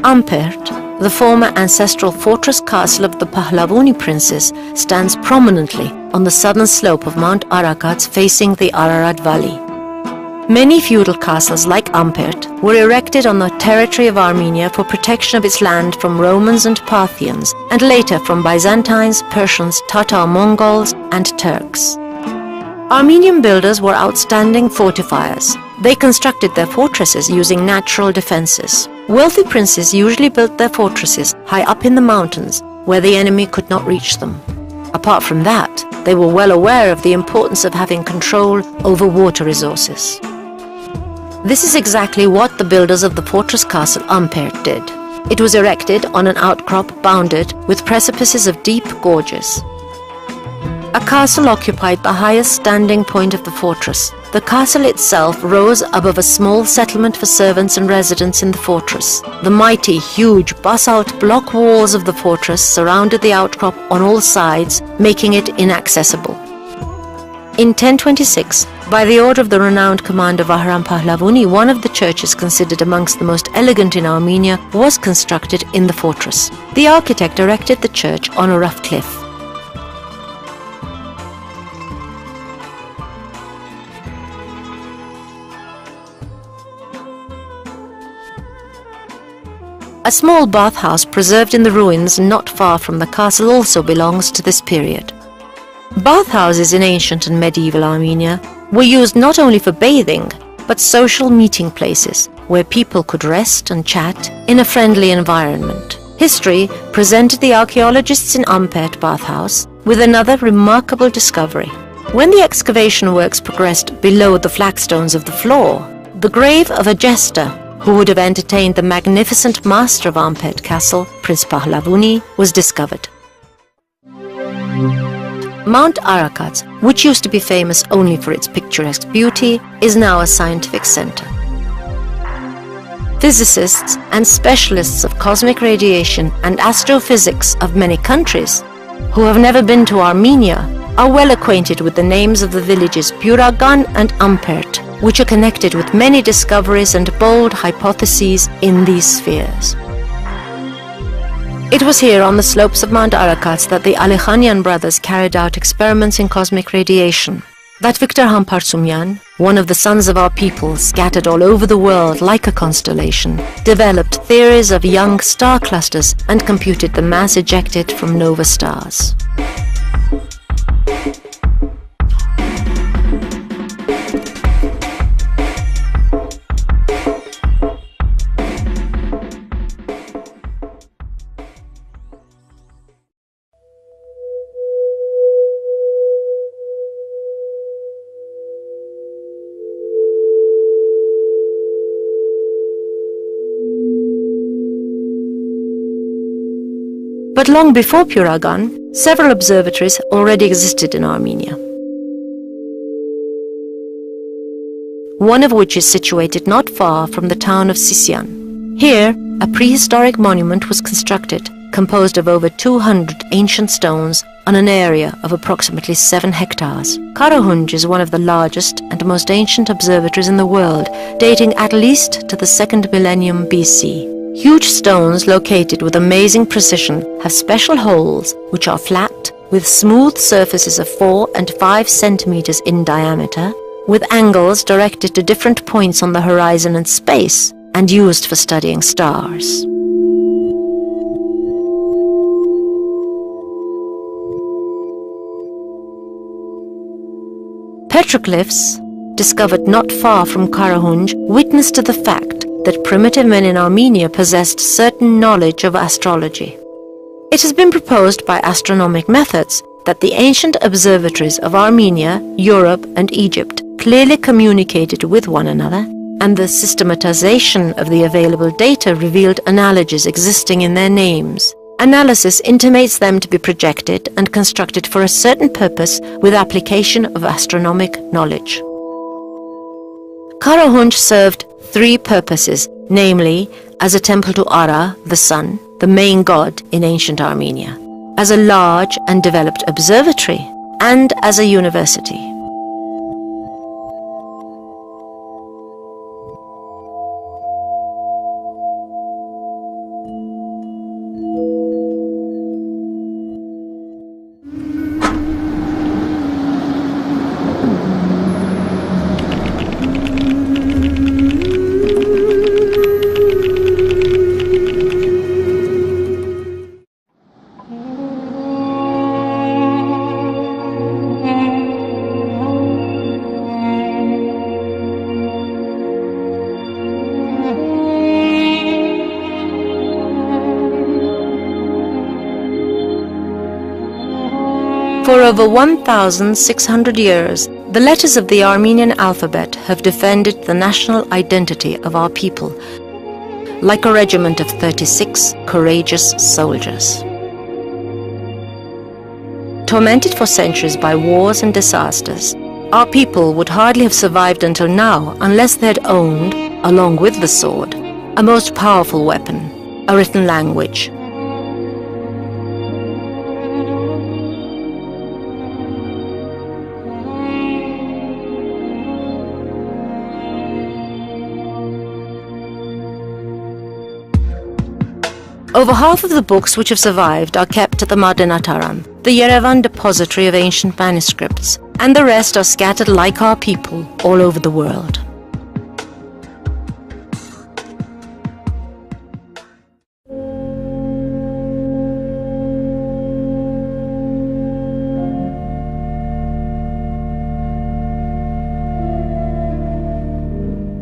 Ampert, the former ancestral fortress castle of the Pahlavuni princes, stands prominently on the southern slope of Mount Arakats facing the Ararat Valley. Many feudal castles like Ampert were erected on the territory of Armenia for protection of its land from Romans and Parthians, and later from Byzantines, Persians, Tatar Mongols, and Turks. Armenian builders were outstanding fortifiers. They constructed their fortresses using natural defenses. Wealthy princes usually built their fortresses high up in the mountains, where the enemy could not reach them. Apart from that, they were well aware of the importance of having control over water resources. This is exactly what the builders of the fortress castle Ampert did. It was erected on an outcrop bounded with precipices of deep gorges. A castle occupied the highest standing point of the fortress. The castle itself rose above a small settlement for servants and residents in the fortress. The mighty, huge, basalt block walls of the fortress surrounded the outcrop on all sides, making it inaccessible. In 1026, by the order of the renowned commander Vahram Pahlavuni, one of the churches considered amongst the most elegant in Armenia was constructed in the fortress. The architect erected the church on a rough cliff. A small bathhouse preserved in the ruins not far from the castle also belongs to this period. Bathhouses in ancient and medieval Armenia were used not only for bathing, but social meeting places where people could rest and chat in a friendly environment. History presented the archaeologists in Ampert bathhouse with another remarkable discovery. When the excavation works progressed below the flagstones of the floor, the grave of a jester who would have entertained the magnificent master of Ampert Castle, Prince Pahlavuni, was discovered. Mount Arakats, which used to be famous only for its picturesque beauty, is now a scientific center. Physicists and specialists of cosmic radiation and astrophysics of many countries, who have never been to Armenia, are well acquainted with the names of the villages Puragan and Ampert, which are connected with many discoveries and bold hypotheses in these spheres. It was here on the slopes of Mount Arakat that the Alekhanian brothers carried out experiments in cosmic radiation, that Victor Hampartsumyan, one of the sons of our people scattered all over the world like a constellation, developed theories of young star clusters and computed the mass ejected from nova stars. But long before Puragan, several observatories already existed in Armenia. One of which is situated not far from the town of Sisian. Here, a prehistoric monument was constructed, composed of over 200 ancient stones on an area of approximately 7 hectares. Karahunj is one of the largest and most ancient observatories in the world, dating at least to the 2nd millennium BC. Huge stones located with amazing precision have special holes which are flat, with smooth surfaces of 4 and 5 centimeters in diameter, with angles directed to different points on the horizon and space, and used for studying stars. Petroglyphs, discovered not far from Karahunj, witness to the fact that primitive men in Armenia possessed certain knowledge of astrology. It has been proposed by astronomic methods that the ancient observatories of Armenia, Europe, and Egypt clearly communicated with one another, and the systematization of the available data revealed analogies existing in their names. Analysis intimates them to be projected and constructed for a certain purpose with application of astronomic knowledge. Karahunj served 3 purposes, namely, as a temple to Ara, the sun, the main god in ancient Armenia, as a large and developed observatory, and as a university. For over 1,600 years, the letters of the Armenian alphabet have defended the national identity of our people, like a regiment of 36 courageous soldiers. Tormented for centuries by wars and disasters, our people would hardly have survived until now unless they had owned, along with the sword, a most powerful weapon, a written language. Over half of the books which have survived are kept at the Mardenataran, the Yerevan depository of ancient manuscripts, and the rest are scattered like our people all over the world.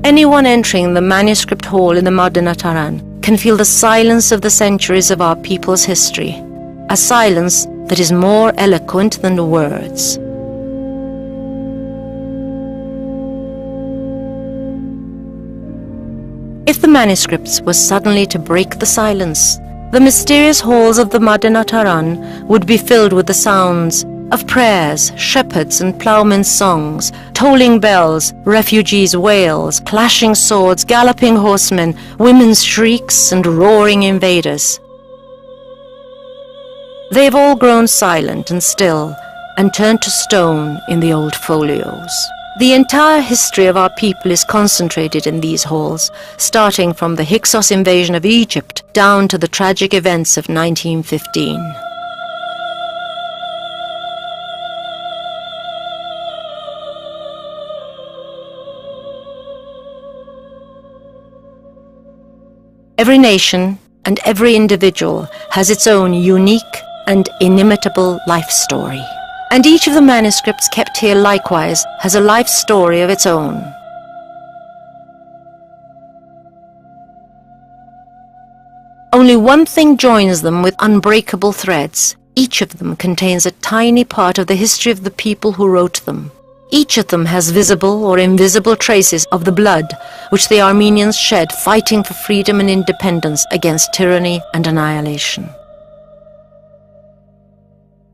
Anyone entering the manuscript hall in the Mardenataran can feel the silence of the centuries of our people's history, a silence that is more eloquent than words. If the manuscripts were suddenly to break the silence, the mysterious halls of the Mardenataran would be filled with the sounds of prayers, shepherds and ploughmen songs, tolling bells, refugees' wails, clashing swords, galloping horsemen, women's shrieks and roaring invaders. They've all grown silent and still, and turned to stone in the old folios. The entire history of our people is concentrated in these halls, starting from the Hyksos invasion of Egypt down to the tragic events of 1915. Every nation and every individual has its own unique and inimitable life story. And each of the manuscripts kept here likewise has a life story of its own. Only one thing joins them with unbreakable threads. Each of them contains a tiny part of the history of the people who wrote them. Each of them has visible or invisible traces of the blood which the Armenians shed fighting for freedom and independence against tyranny and annihilation.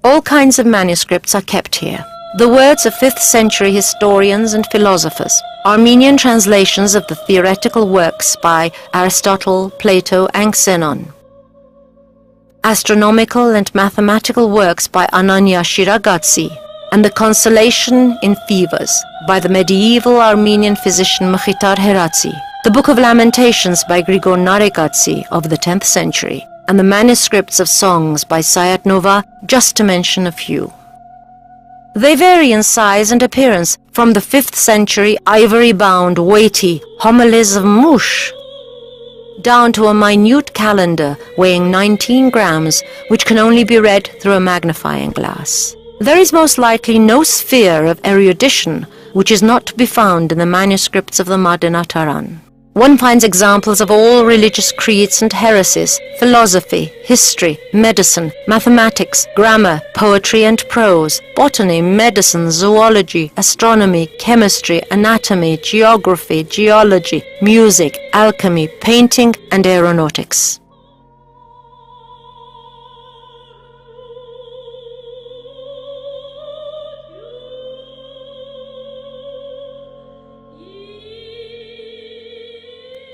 All kinds of manuscripts are kept here. The words of 5th century historians and philosophers, Armenian translations of the theoretical works by Aristotle, Plato, and Xenon, astronomical and mathematical works by Anania Shiragatsi, and the Consolation in Fevers by the medieval Armenian physician Mkhitar Heratsi, the Book of Lamentations by Grigor Naregatsi of the 10th century, and the manuscripts of songs by Sayat Nova, just to mention a few. They vary in size and appearance from the 5th century ivory-bound, weighty homilies of Mush down to a minute calendar weighing 19 grams, which can only be read through a magnifying glass. There is most likely no sphere of erudition which is not to be found in the manuscripts of the Madena Taran. One finds examples of all religious creeds and heresies, philosophy, history, medicine, mathematics, grammar, poetry and prose, botany, medicine, zoology, astronomy, chemistry, anatomy, geography, geology, music, alchemy, painting and aeronautics.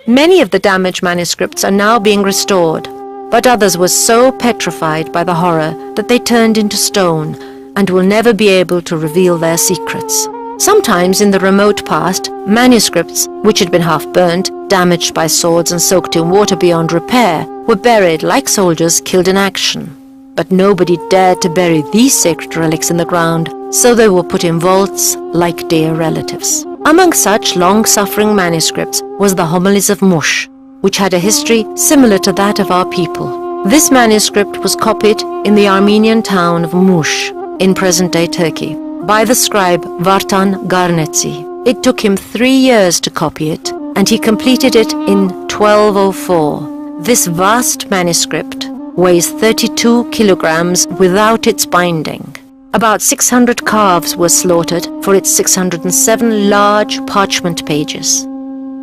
Many of the damaged manuscripts are now being restored, but others were so petrified by the horror that they turned into stone and will never be able to reveal their secrets. Sometimes in the remote past, manuscripts, which had been half burnt, damaged by swords and soaked in water beyond repair, were buried like soldiers killed in action. But nobody dared to bury these sacred relics in the ground, so they were put in vaults like dear relatives. Among such long-suffering manuscripts was the Homilies of Mush, which had a history similar to that of our people. This manuscript was copied in the Armenian town of Mush, in present-day Turkey, by the scribe Vartan Garnetsi. It took him 3 years to copy it, and he completed it in 1204. This vast manuscript weighs 32 kilograms without its binding. About 600 calves were slaughtered for its 607 large parchment pages.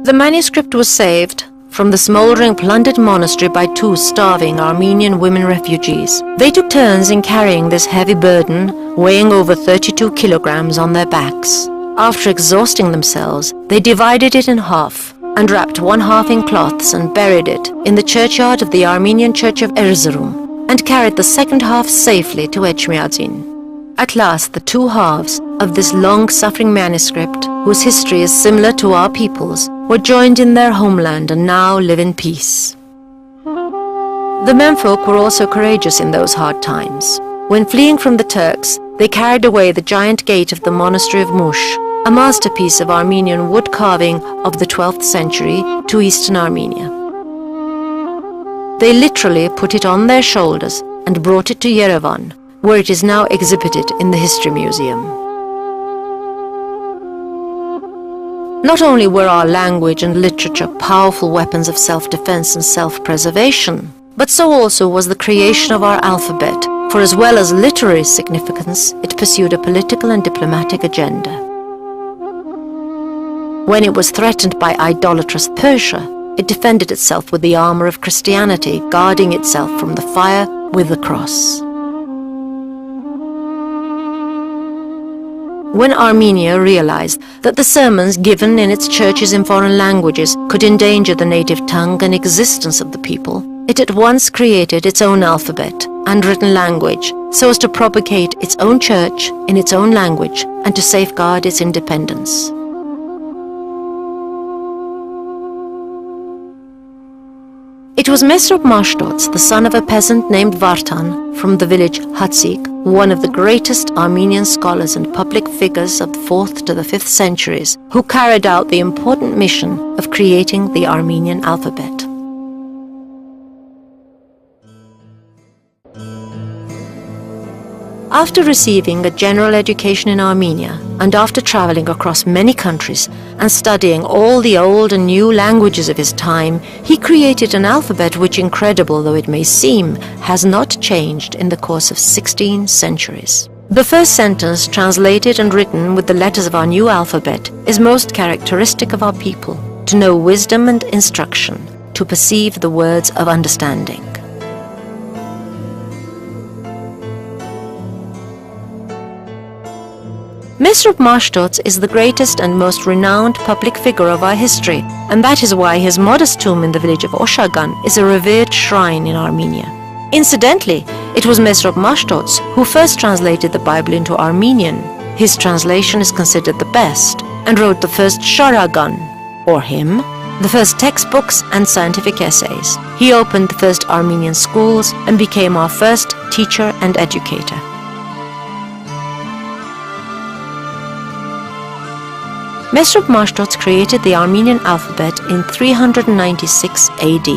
The manuscript was saved from the smouldering plundered monastery by 2 starving Armenian women refugees. They took turns in carrying this heavy burden, weighing over 32 kilograms on their backs. After exhausting themselves, they divided it in half and wrapped one half in cloths and buried it in the churchyard of the Armenian Church of Erzurum and carried the second half safely to Echmiadzin. At last, the 2 halves of this long-suffering manuscript, whose history is similar to our people's, were joined in their homeland and now live in peace. The menfolk were also courageous in those hard times. When fleeing from the Turks, they carried away the giant gate of the monastery of Mush, a masterpiece of Armenian wood carving of the 12th century, to eastern Armenia. They literally put it on their shoulders and brought it to Yerevan, where it is now exhibited in the History Museum. Not only were our language and literature powerful weapons of self-defense and self-preservation, but so also was the creation of our alphabet, for as well as literary significance, it pursued a political and diplomatic agenda. When it was threatened by idolatrous Persia, it defended itself with the armor of Christianity, guarding itself from the fire with the cross. When Armenia realized that the sermons given in its churches in foreign languages could endanger the native tongue and existence of the people, it at once created its own alphabet, and written language so as to propagate its own church in its own language and to safeguard its independence. It was Mesrop Mashtots, the son of a peasant named Vartan from the village Hatsik, one of the greatest Armenian scholars and public figures of the 4th to the 5th centuries, who carried out the important mission of creating the Armenian alphabet. After receiving a general education in Armenia, and after traveling across many countries and studying all the old and new languages of his time, he created an alphabet which, incredible though it may seem, has not changed in the course of 16 centuries. The first sentence, translated and written with the letters of our new alphabet, is most characteristic of our people: to know wisdom and instruction, to perceive the words of understanding. Mesrop Mashtots is the greatest and most renowned public figure of our history, and that is why his modest tomb in the village of Oshagan is a revered shrine in Armenia. Incidentally, it was Mesrop Mashtots who first translated the Bible into Armenian. His translation is considered the best, and wrote the first Sharagan, or hymn, the first textbooks and scientific essays. He opened the first Armenian schools and became our first teacher and educator. Mesrop Mashtots created the Armenian alphabet in 396 AD.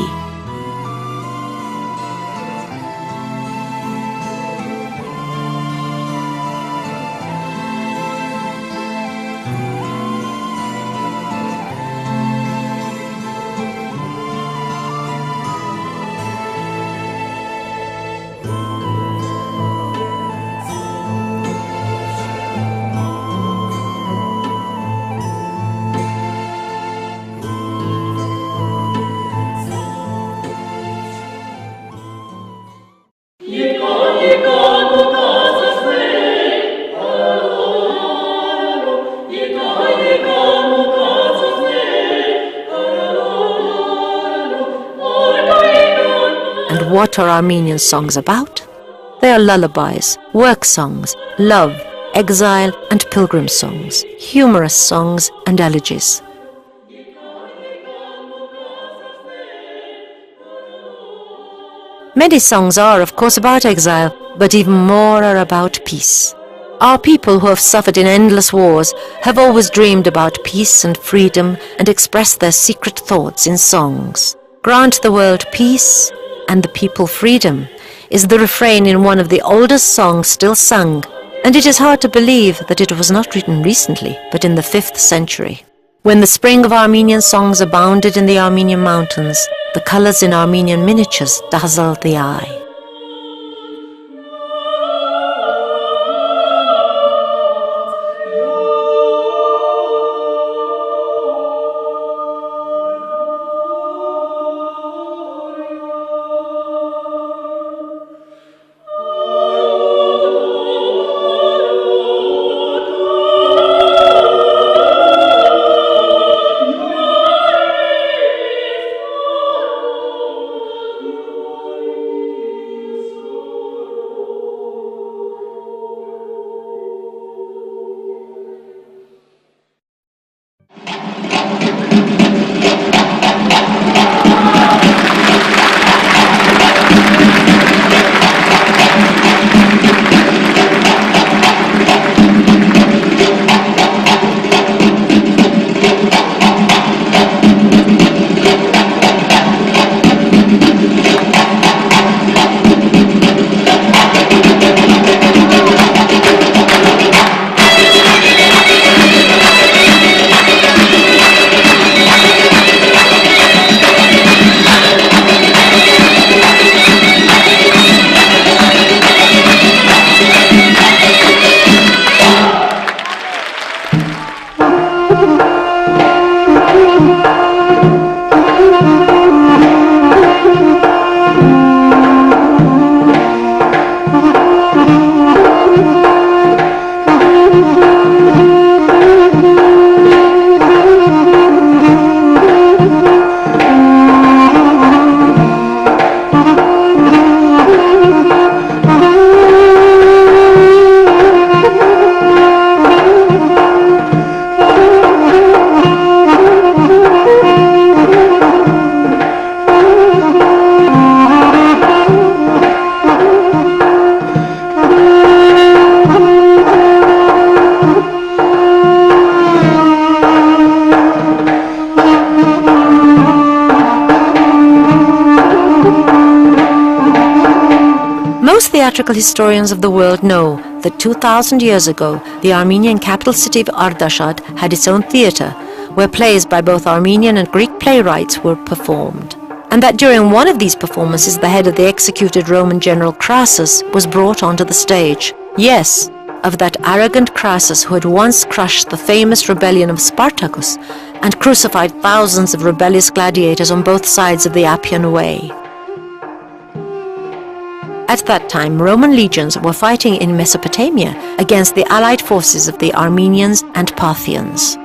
And what are Armenian songs about? They are lullabies, work songs, love, exile and pilgrim songs, humorous songs and elegies. Many songs are, of course, about exile, but even more are about peace. Our people who have suffered in endless wars have always dreamed about peace and freedom and expressed their secret thoughts in songs. Grant the world peace and the people freedom is the refrain in one of the oldest songs still sung, and it is hard to believe that it was not written recently, but in the 5th century. When the spring of Armenian songs abounded in the Armenian mountains, the colors in Armenian miniatures dazzled the eye. theatrical historians of the world know that 2,000 years ago, the Armenian capital city of Ardashad had its own theatre, where plays by both Armenian and Greek playwrights were performed. And that during one of these performances, the head of the executed Roman general Crassus was brought onto the stage. Yes, of that arrogant Crassus who had once crushed the famous rebellion of Spartacus and crucified thousands of rebellious gladiators on both sides of the Appian Way. At that time, Roman legions were fighting in Mesopotamia against the allied forces of the Armenians and Parthians.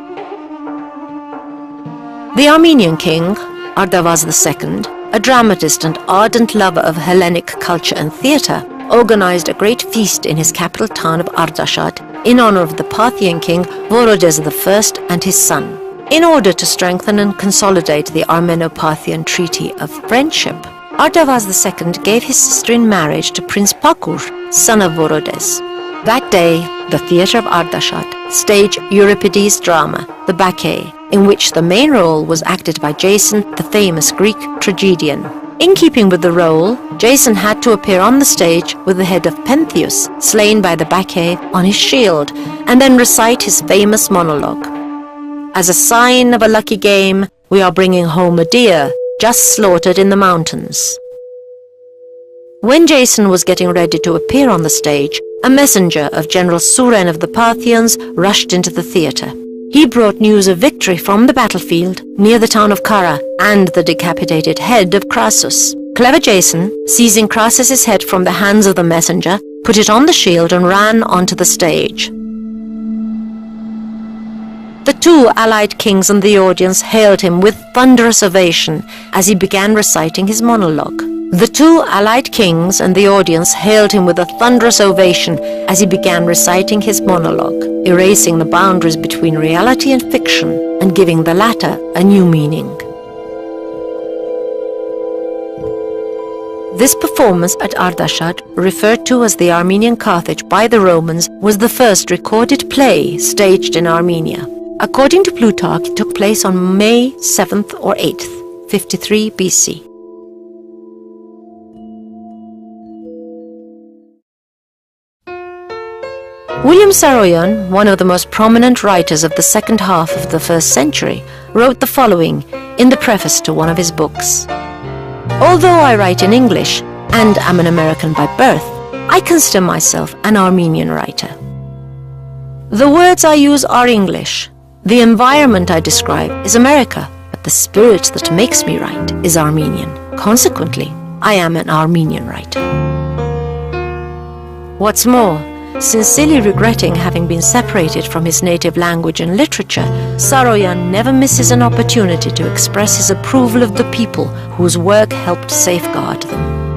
The Armenian king, Ardavaz II, a dramatist and ardent lover of Hellenic culture and theatre, organized a great feast in his capital town of Ardashad in honor of the Parthian king Vorodes I and his son, in order to strengthen and consolidate the Armeno-Parthian Treaty of Friendship. Ardavaz II gave his sister in marriage to Prince Pakur, son of Vorodes. That day, the theatre of Ardashad staged Euripides' drama, The Bacchae, in which the main role was acted by Jason, the famous Greek tragedian. In keeping with the role, Jason had to appear on the stage with the head of Pentheus, slain by the Bacchae, on his shield, and then recite his famous monologue. As a sign of a lucky game, we are bringing home a deer, just slaughtered in the mountains. When Jason was getting ready to appear on the stage, a messenger of General Suren of the Parthians rushed into the theatre. He brought news of victory from the battlefield near the town of Kara and the decapitated head of Crassus. Clever Jason, seizing Crassus's head from the hands of the messenger, put it on the shield and ran onto the stage. The two allied kings and the audience hailed him with thunderous ovation as he began reciting his monologue. The two allied kings and the audience hailed him with a thunderous ovation as he began reciting his monologue, erasing the boundaries between reality and fiction and giving the latter a new meaning. This performance at Ardashad, referred to as the Armenian Carthage by the Romans, was the first recorded play staged in Armenia. According to Plutarch, it took place on May 7th or 8th, 53 BC. William Saroyan, one of the most prominent writers of the second half of the 1st century, wrote the following in the preface to one of his books. Although I write in English and am an American by birth, I consider myself an Armenian writer. The words I use are English. The environment I describe is America, but the spirit that makes me write is Armenian. Consequently, I am an Armenian writer. What's more, sincerely regretting having been separated from his native language and literature, Saroyan never misses an opportunity to express his approval of the people whose work helped safeguard them.